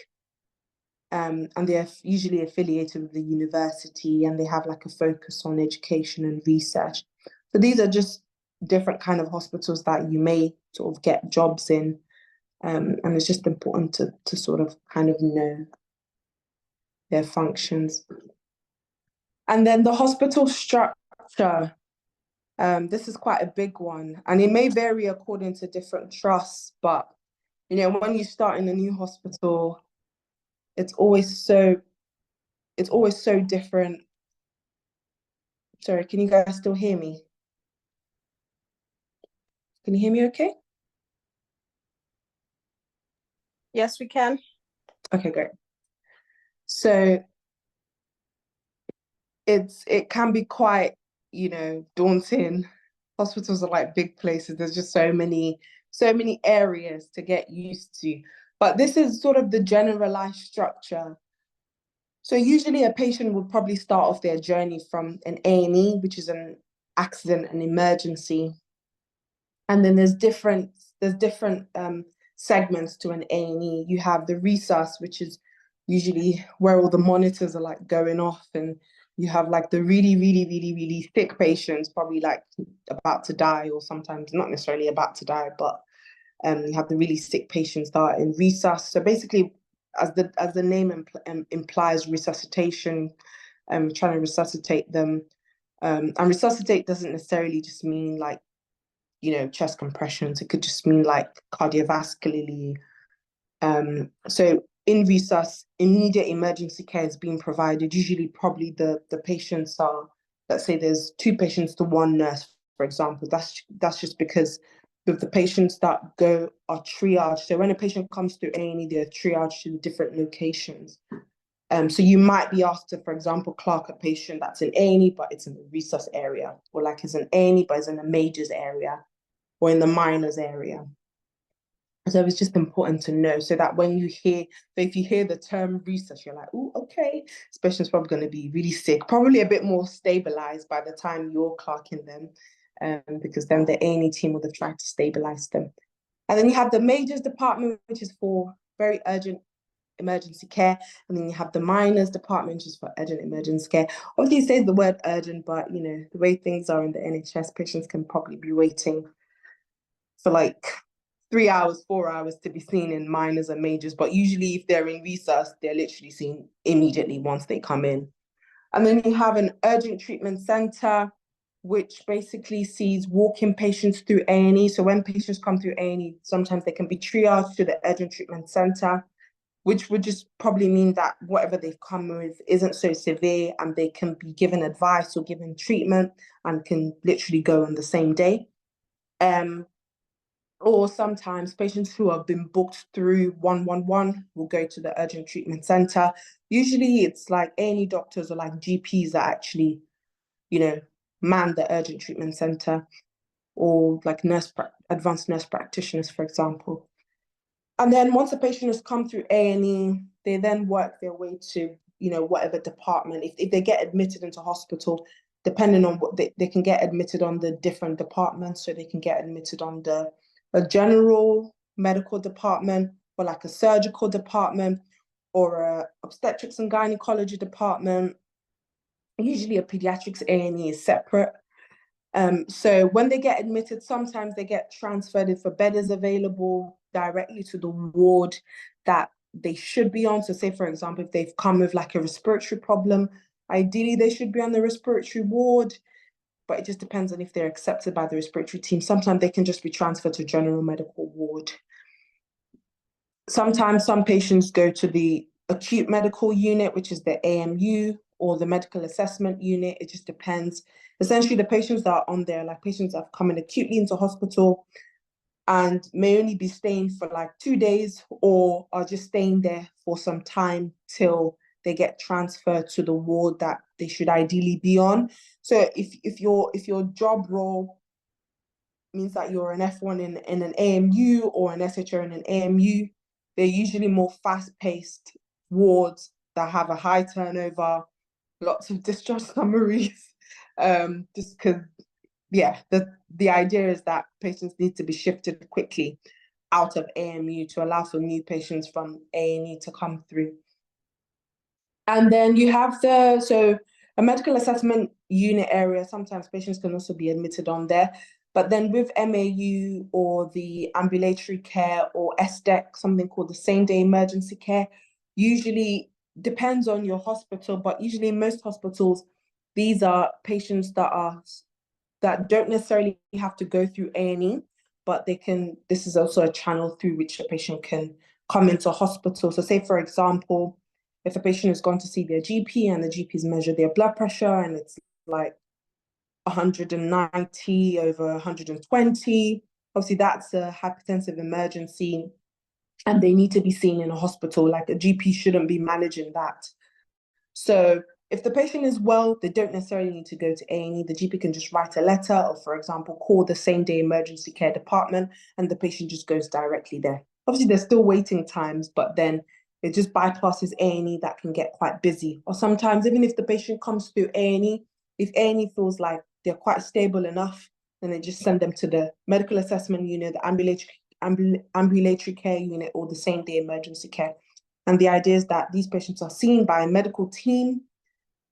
And they're usually affiliated with the university, and they have like a focus on education and research. So these are just different kind of hospitals that you may sort of get jobs in. And it's just important to sort of kind of know their functions. And then the hospital structure, this is quite a big one, and it may vary according to different trusts, but you know, when you start in a new hospital, it's always so different. Sorry, can you guys still hear me? Can you hear me okay?
Yes, we can.
Okay, great. So it can be quite, you know, daunting. Hospitals are like big places. There's just so many areas to get used to. But this is sort of the generalized structure. So usually a patient would probably start off their journey from an A&E, which is an accident and emergency. And then there's different segments to an A&E. You have the resus, which is usually where all the monitors are like going off, and you have like the really sick patients, probably like about to die, or sometimes not necessarily about to die, but you have the really sick patients that are in resus. So basically, as the name implies, resuscitation, trying to resuscitate them. And resuscitate doesn't necessarily just mean like, you know, chest compressions. It could just mean like cardiovascularly. So in resus, immediate emergency care is being provided. Usually, probably the patients are, let's say there's 2 patients to 1 nurse, for example. That's just because with the patients that are triaged. So when a patient comes to A&E, they're triaged to the different locations. So you might be asked to, for example, clerk a patient that's in A&E, but it's in the resus area, or like it's in A&E, but it's in the majors area, or in the minors area. So it's just important to know, so that when you hear, so if you hear the term resus, you're like, oh, okay, this patient's probably going to be really sick, probably a bit more stabilized by the time you're clerking them, because then the A&E team would have tried to stabilize them. And then you have the majors department, which is for very urgent emergency care, and then you have the minors department, which is for urgent emergency care. Obviously, it says the word urgent, but you know, the way things are in the NHS, patients can probably be waiting for like 3 hours, 4 hours to be seen in minors and majors. But usually if they're in resus, they're literally seen immediately once they come in. And then you have an urgent treatment center, which basically sees walk-in patients through A&E. So when patients come through A&E, sometimes they can be triaged to the urgent treatment center, which would just probably mean that whatever they've come with isn't so severe, and they can be given advice or given treatment and can literally go on the same day. Or sometimes patients who have been booked through 111 will go to the urgent treatment center. Usually it's like A&E doctors or like GPs that actually, you know, man the urgent treatment center, or like advanced nurse practitioners, for example. And then once a patient has come through A&E, they then work their way to, you know, whatever department. If they get admitted into hospital, depending on what they can get admitted on the different departments. So they can get admitted on a general medical department, or like a surgical department, or a obstetrics and gynecology department. Usually a pediatrics A&E is separate. So when they get admitted, sometimes they get transferred if a bed is available directly to the ward that they should be on. So say, for example, if they've come with like a respiratory problem, ideally they should be on the respiratory ward, but it just depends on if they're accepted by the respiratory team. Sometimes they can just be transferred to general medical ward. Sometimes some patients go to the acute medical unit, which is the AMU, or the medical assessment unit. It just depends. Essentially, the patients that are on there, like patients that have come in acutely into hospital and may only be staying for like 2 days, or are just staying there for some time till they get transferred to the ward that they should ideally be on. So if your job role means that you're an F1 in an AMU or an SHO in an AMU. They're usually more fast-paced wards that have a high turnover, lots of discharge summaries, just because, yeah, the idea is that patients need to be shifted quickly out of AMU to allow for new patients from A&E to come through. And then you have so a medical assessment unit area, sometimes patients can also be admitted on there. But then with MAU or the ambulatory care or SDEC, something called the same-day emergency care, usually depends on your hospital, but usually in most hospitals, these are patients that don't necessarily have to go through A&E, but this is also a channel through which a patient can come into hospital. So say, for example, if a patient has gone to see their GP and the GP's measured their blood pressure and it's like 190 over 120, obviously that's a hypertensive emergency and they need to be seen in a hospital. Like a GP shouldn't be managing that. So if the patient is well, they don't necessarily need to go to A&E. The GP can just write a letter or, for example, call the same-day emergency care department and the patient just goes directly there. Obviously, there's still waiting times, but then it just bypasses A&E that can get quite busy. Or sometimes, even if the patient comes through A&E, if A&E feels like they're quite stable enough, then they just send them to the medical assessment unit, the ambulatory care unit, or the same-day emergency care. And the idea is that these patients are seen by a medical team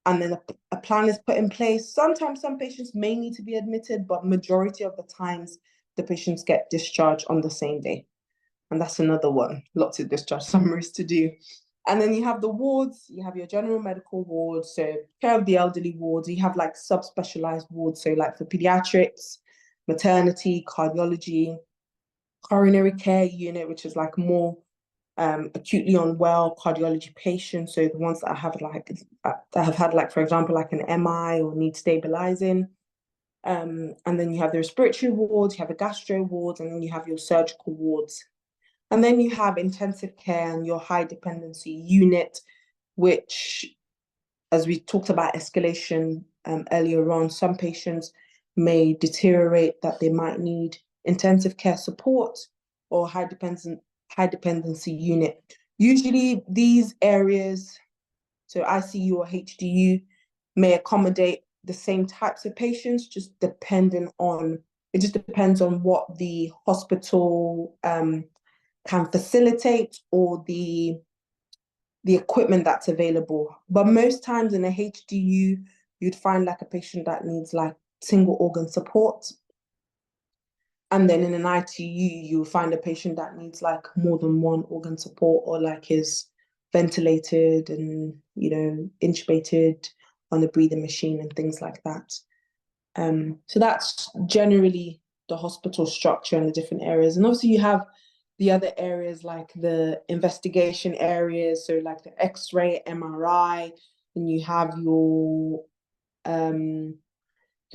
and then a plan is put in place. Sometimes some patients may need to be admitted, but majority of the times the patients get discharged on the same day. And that's another one, lots of discharge summaries to do. And then you have the wards, you have your general medical wards, so care of the elderly wards, you have like subspecialized wards, so like for pediatrics, maternity, cardiology, coronary care unit, which is like more acutely unwell cardiology patients, so the ones that have had like, for example, like an MI or need stabilizing. And then you have the respiratory wards, you have the gastro wards, and then you have your surgical wards. And then you have intensive care and your high dependency unit, which, as we talked about escalation earlier on, some patients may deteriorate that they might need intensive care support or high dependency unit. Usually these areas, so ICU or HDU, may accommodate the same types of patients, just depending on, it just depends on what the hospital can facilitate or the equipment that's available. But most times in a HDU, you'd find like a patient that needs like single organ support. And then in an ITU, you'll find a patient that needs like more than one organ support or like is ventilated and, you know, intubated on the breathing machine and things like that. So that's generally the hospital structure and the different areas. And obviously you have the other areas like the investigation areas, so like the X-ray, MRI, and you have your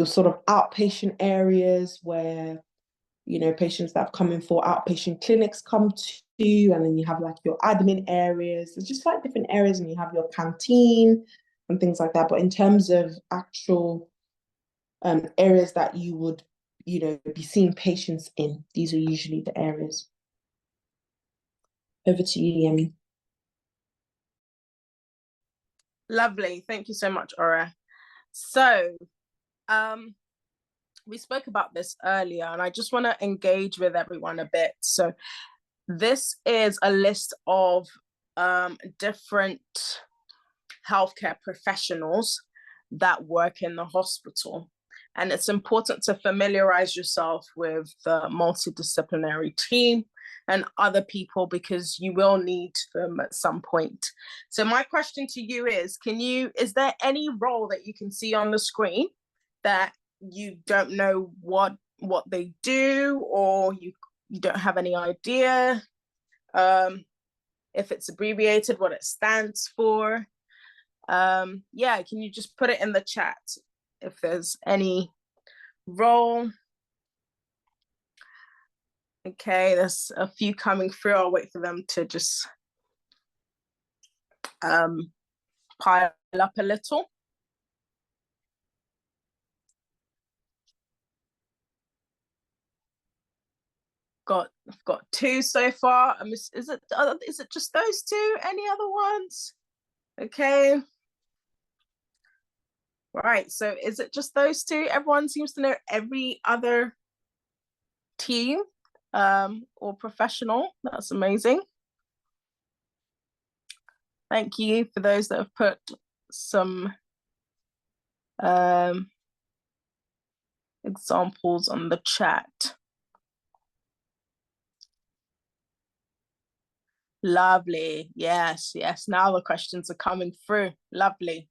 sort of outpatient areas where, you know, patients that have come in for outpatient clinics come to, and then you have like your admin areas. It's just like different areas, and you have your canteen and things like that. But in terms of actual areas that you would, you know, be seeing patients in, these are usually the areas. Over to you, Yemi.
Lovely. Thank you so much, Ora. So, we spoke about this earlier, and I just want to engage with everyone a bit. So this is a list of different healthcare professionals that work in the hospital. And it's important to familiarize yourself with the multidisciplinary team and other people because you will need them at some point. So my question to you is, is there any role that you can see on the screen that you don't know what they do, or you don't have any idea if it's abbreviated, what it stands for? Yeah, can you just put it in the chat if there's any role? Okay, there's a few coming through. I'll wait for them to just pile up a little. I've got 2 so far. Is it just those 2? Any other ones? Okay. Right. So is it just those 2? Everyone seems to know every other team or professional. That's amazing. Thank you for those that have put some examples on the chat. Lovely. Yes, yes. Now the questions are coming through. Lovely.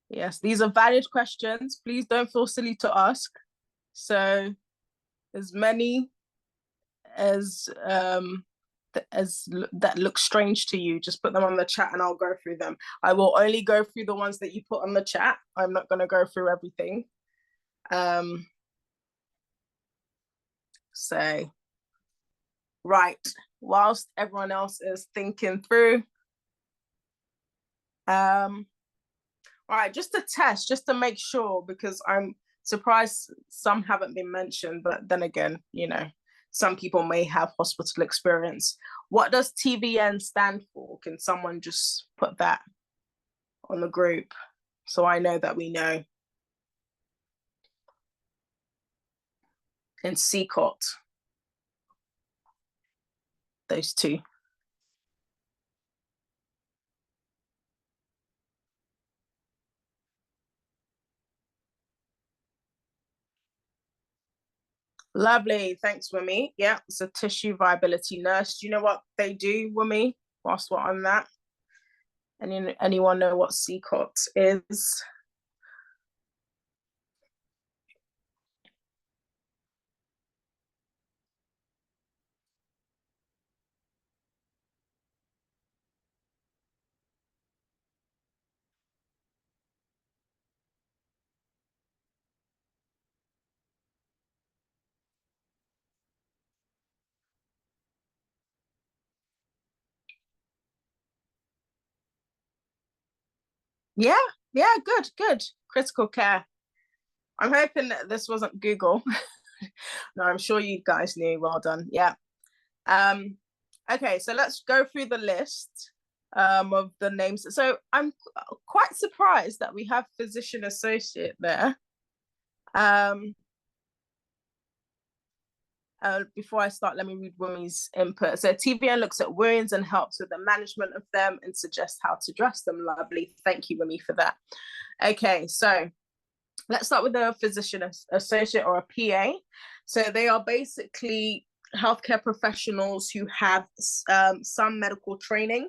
Yes, these are valid questions. Please don't feel silly to ask. So as many as that look strange to you, just put them on the chat and I'll go through them. I will only go through the ones that you put on the chat. I'm not going to go through everything. So right, whilst everyone else is thinking through, all right, just a test, just to make sure, because I'm surprised some haven't been mentioned, but then again, you know, some people may have hospital experience. What does TVN stand for? Can someone just put that on the group so I know that we know? And CCOT, those 2. Lovely, thanks, Wumi. Yeah, it's a tissue viability nurse. Do you know what they do, Wumi, whilst we're on that? Anyone know what CCOT is? Yeah, yeah, good. Critical care. I'm hoping that this wasn't Google. No, I'm sure you guys knew. Well done. Yeah. Okay, so let's go through the list of the names. So I'm quite surprised that we have physician associate there. Before I start, let me read Wumi's input. So TVN looks at wounds and helps with the management of them and suggests how to dress them. Lovely. Thank you, Wumi, for that. Okay, so let's start with the physician associate, or a PA. So they are basically healthcare professionals who have some medical training.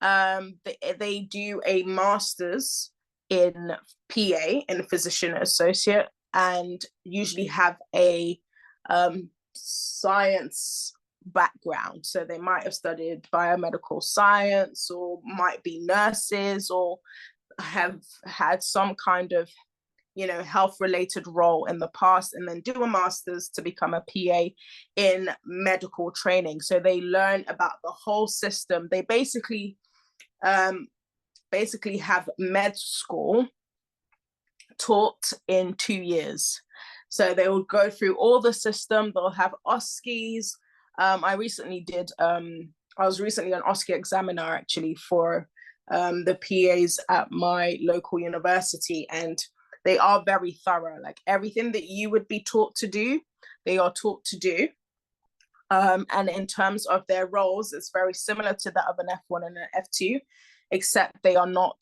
They do a master's in PA, in physician associate, and usually have a science background. So they might have studied biomedical science, or might be nurses, or have had some kind of, you know, health related role in the past, and then do a master's to become a PA in medical training. So they learn about the whole system. They basically have med school taught in 2 years. So they will go through all the system. They'll have OSCEs. I was recently an OSCE examiner actually for the PAs at my local university, and they are very thorough. Like everything that you would be taught to do, they are taught to do. And in terms of their roles, it's very similar to that of an F1 and an F2, except they are not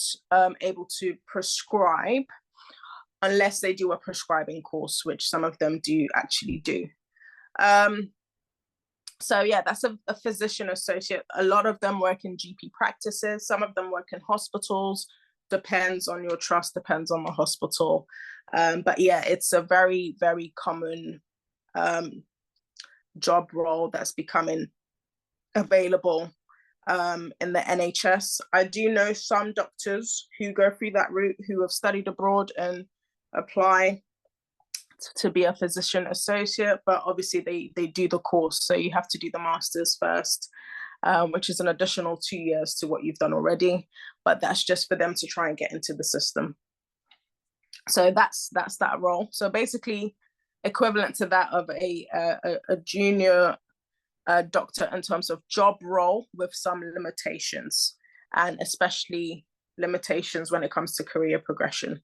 able to prescribe unless they do a prescribing course, which some of them do actually do. So yeah, that's a physician associate. A lot of them work in GP practices. Some of them work in hospitals. Depends on your trust, depends on the hospital. But yeah, it's a very, very common job role that's becoming available in the NHS. I do know some doctors who go through that route, who have studied abroad and apply to be a physician associate, but obviously they do the course, so you have to do the master's first, which is an additional 2 years to what you've done already, but that's just for them to try and get into the system. So that's that role. So basically equivalent to that of a junior doctor in terms of job role, with some limitations, and especially limitations when it comes to career progression.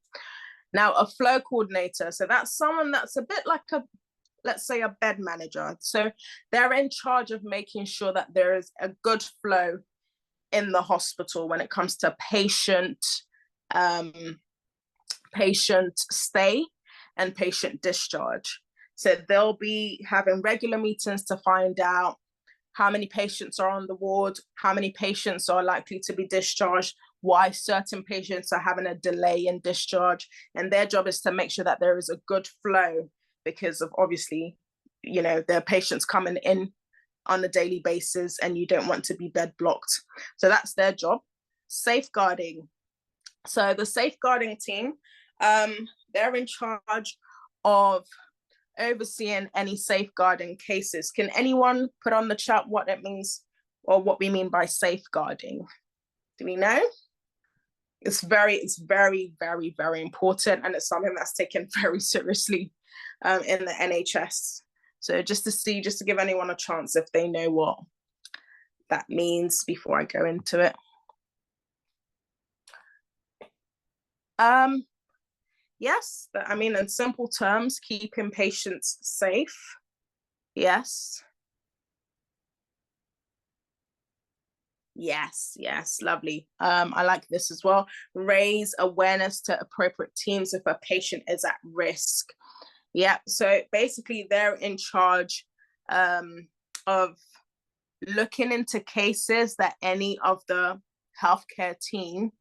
Now, a flow coordinator, so that's someone that's a bit like a, let's say, a bed manager. So they're in charge of making sure that there is a good flow in the hospital when it comes to patient stay and patient discharge. So they'll be having regular meetings to find out how many patients are on the ward, how many patients are likely to be discharged, why certain patients are having a delay in discharge. And their job is to make sure that there is a good flow, because of, obviously, you know, there are patients coming in on a daily basis and you don't want to be bed blocked. So that's their job. Safeguarding. So the safeguarding team, they're in charge of overseeing any safeguarding cases. Can anyone put on the chat what it means, or what we mean by safeguarding? Do we know? It's very, very, very important, and it's something that's taken very seriously in the NHS. So just to give anyone a chance if they know what that means before I go into it. Yes, I mean, in simple terms, keeping patients safe. Yes. Yes, lovely. I like this as well. Raise awareness to appropriate teams if a patient is at risk. Yeah, so basically they're in charge of looking into cases that any of the healthcare team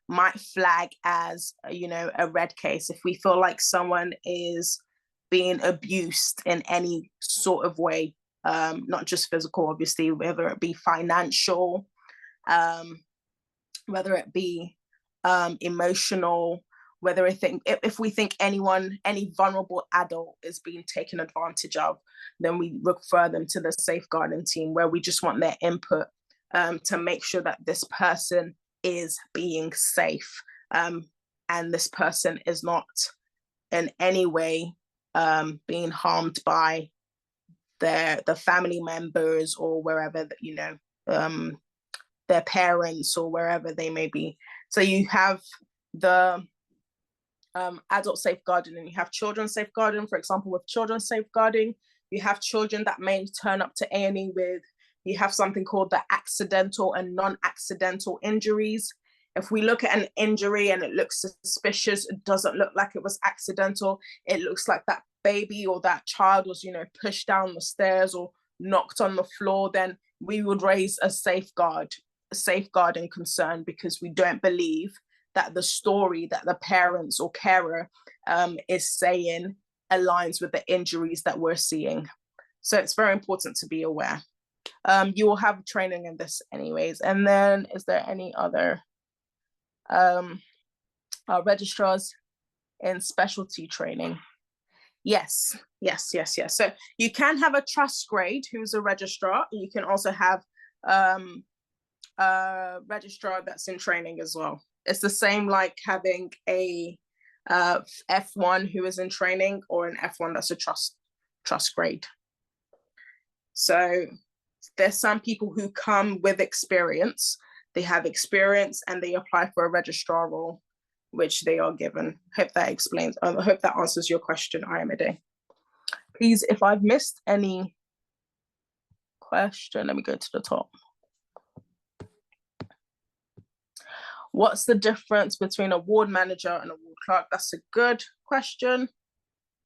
might flag as, you know, a red case. If we feel like someone is being abused in any sort of way, not just physical, obviously, whether it be financial, whether it be emotional, whether if we think any vulnerable adult is being taken advantage of, then we refer them to the safeguarding team, where we just want their input to make sure that this person is being safe, and this person is not in any way being harmed by the family members, or wherever, you know, their parents, or wherever they may be. So you have the adult safeguarding and you have children safeguarding. For example, with children safeguarding, you have children that may turn up to A&E with, you have something called the accidental and non-accidental injuries. If we look at an injury and it looks suspicious, it doesn't look like it was accidental, it looks like that baby or that child was, you know, pushed down the stairs or knocked on the floor, then we would raise a safeguarding concern, because we don't believe that the story that the parents or carer is saying aligns with the injuries that we're seeing. So it's very important to be aware. You will have training in this anyways. And then, is there any other registrars in specialty training? Yes. So you can have a trust grade who's a registrar. You can also have a registrar that's in training as well. It's the same like having a F1 who is in training, or an F1 that's a trust grade. So there's some people who come with experience. They have experience and they apply for a registrar role, which they are given. Hope that explains. I hope that answers your question, Ayamide. Please, if I've missed any question, let me go to the top. What's the difference between a ward manager and a ward clerk? That's a good question.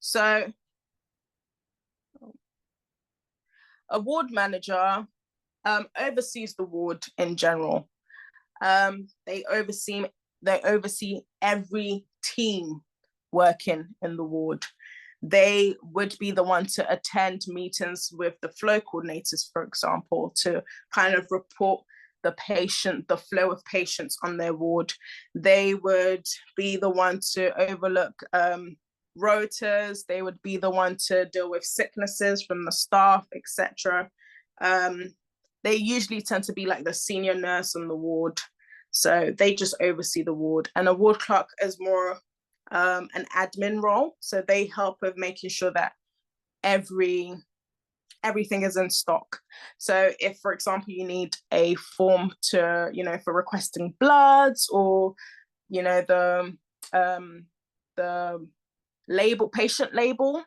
So a ward manager oversees the ward in general. They oversee every team working in the ward. They would be the one to attend meetings with the flow coordinators, for example, to kind of report the flow of patients on their ward. They would be the one to overlook rotas. They would be the one to deal with sicknesses from the staff, etc. They usually tend to be like the senior nurse on the ward. So they just oversee the ward. And a ward clerk is more an admin role. So they help with making sure that everything is in stock. So if, for example, you need a form to, for requesting bloods, or, the patient label,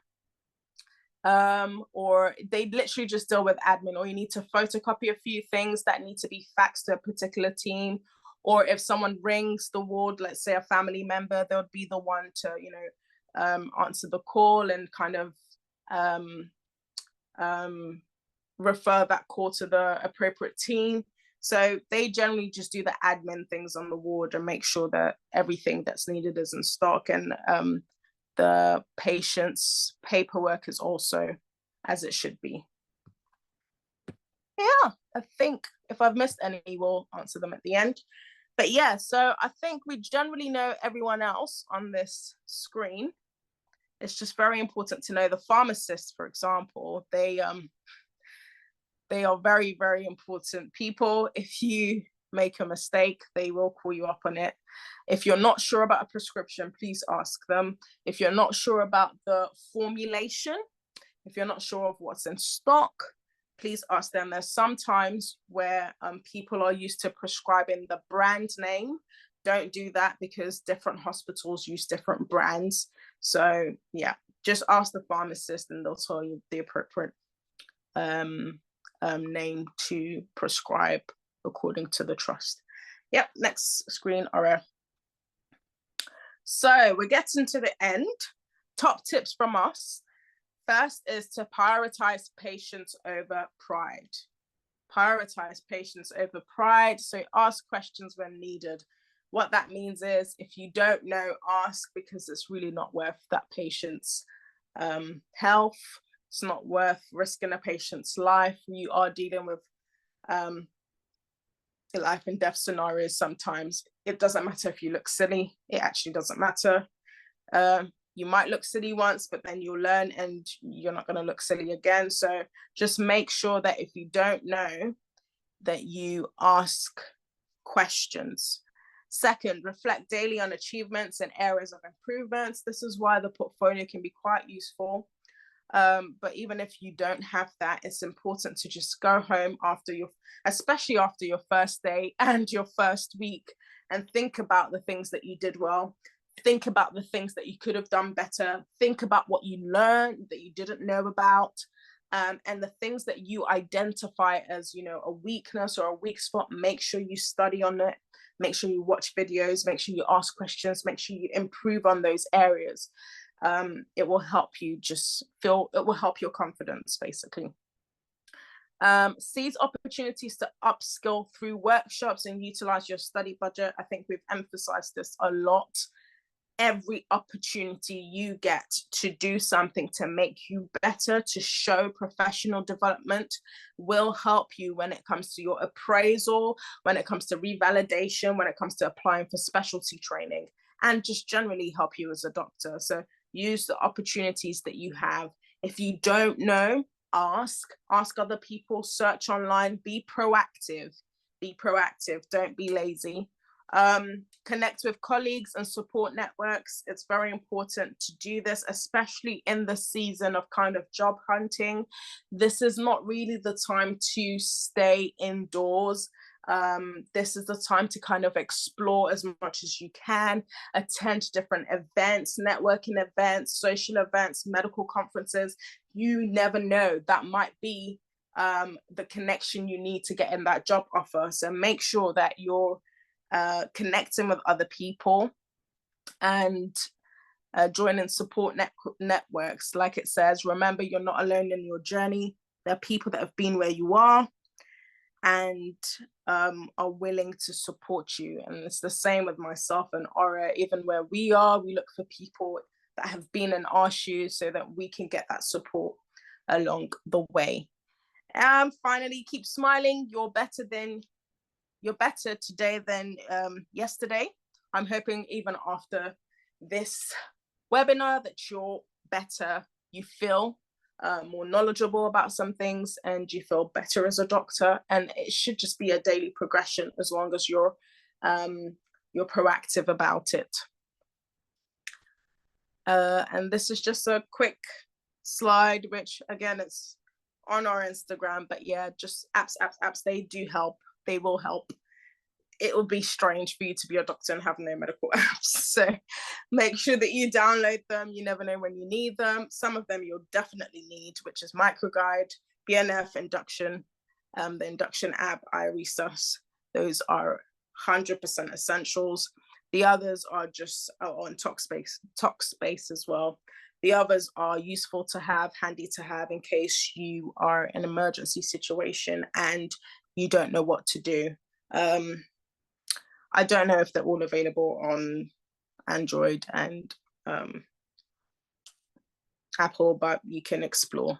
or they literally just deal with admin, or you need to photocopy a few things that need to be faxed to a particular team, or if someone rings the ward, let's say a family member, they'll be the one to, answer the call and kind of refer that call to the appropriate team. So they generally just do the admin things on the ward and make sure that everything that's needed is in stock, and the patient's paperwork is also as it should be. Yeah, I think if I've missed any, we'll answer them at the end. But yeah, so I think we generally know everyone else on this screen. It's just very important to know the pharmacists, for example. They are very, very important people. If you make a mistake, they will call you up on it. If you're not sure about a prescription, please ask them. If you're not sure about the formulation, if you're not sure of what's in stock, please ask them. There's some times where people are used to prescribing the brand name. Don't do that, because different hospitals use different brands. So yeah, just ask the pharmacist and they'll tell you the appropriate name to prescribe according to the trust. Yep, next screen, Aura. So we're getting to the end. Top tips from us. First is to prioritize patients over pride. Prioritize patients over pride. So ask questions when needed. What that means is, if you don't know, ask, because it's really not worth that patient's health. It's not worth risking a patient's life. You are dealing with life and death scenarios sometimes. It doesn't matter if you look silly. It actually doesn't matter. You might look silly once, but then you'll learn and you're not going to look silly again. So just make sure that if you don't know, that you ask questions. Second, reflect daily on achievements and areas of improvements. This is why the portfolio can be quite useful. But even if you don't have that, it's important to just go home especially after your first day and your first week, and think about the things that you did well. Think about the things that you could have done better. Think about what you learned that you didn't know about. And the things that you identify as, a weakness or a weak spot, make sure you study on it. Make sure you watch videos. Make sure you ask questions. Make sure you improve on those areas. It will help you it will help your confidence, basically. Seize opportunities to upskill through workshops and utilize your study budget. I think we've emphasized this a lot. Every opportunity you get to do something to make you better, to show professional development, will help you when it comes to your appraisal, when it comes to revalidation, when it comes to applying for specialty training, and just generally help you as a doctor. So use the opportunities that you have. If you don't know, ask other people, search online, be proactive, don't be lazy. Connect with colleagues and support networks. It's very important to do this, especially in the season of kind of job hunting. This is not really the time to stay indoors. This is the time to kind of explore as much as you can, attend different events, networking events, social events, medical conferences. You never know, that might be the connection you need to get in that job offer. So make sure that you're connecting with other people and joining support networks. Like it says, remember, you're not alone in your journey. There are people that have been where you are and are willing to support you. And it's the same with myself and Aura. Even where we are, we look for people that have been in our shoes so that we can get that support along the way. And finally, keep smiling. You're better today than yesterday. I'm hoping even after this webinar that you're better, you feel more knowledgeable about some things, and you feel better as a doctor. And it should just be a daily progression as long as you're proactive about it. And this is just a quick slide, which again, it's on our Instagram, but yeah, just apps, they do help. They will help. It would be strange for you to be a doctor and have no medical apps. So make sure that you download them. You never know when you need them. Some of them you'll definitely need, which is Microguide, BNF, Induction, the Induction app, iResus. Those are 100% essentials. The others are just on Talkspace as well. The others are useful to have, handy to have in case you are in an emergency situation and you don't know what to do. I don't know if they're all available on Android and Apple, but you can explore.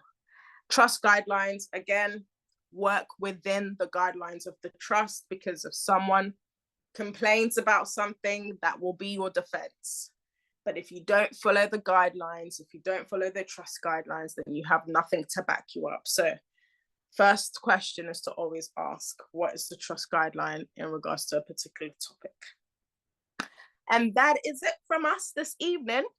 Trust guidelines, again, work within the guidelines of the trust, because if someone complains about something, that will be your defense. But if you don't follow the guidelines, if you don't follow the trust guidelines, then you have nothing to back you up. So first question is to always ask, what is the trust guideline in regards to a particular topic? And that is it from us this evening.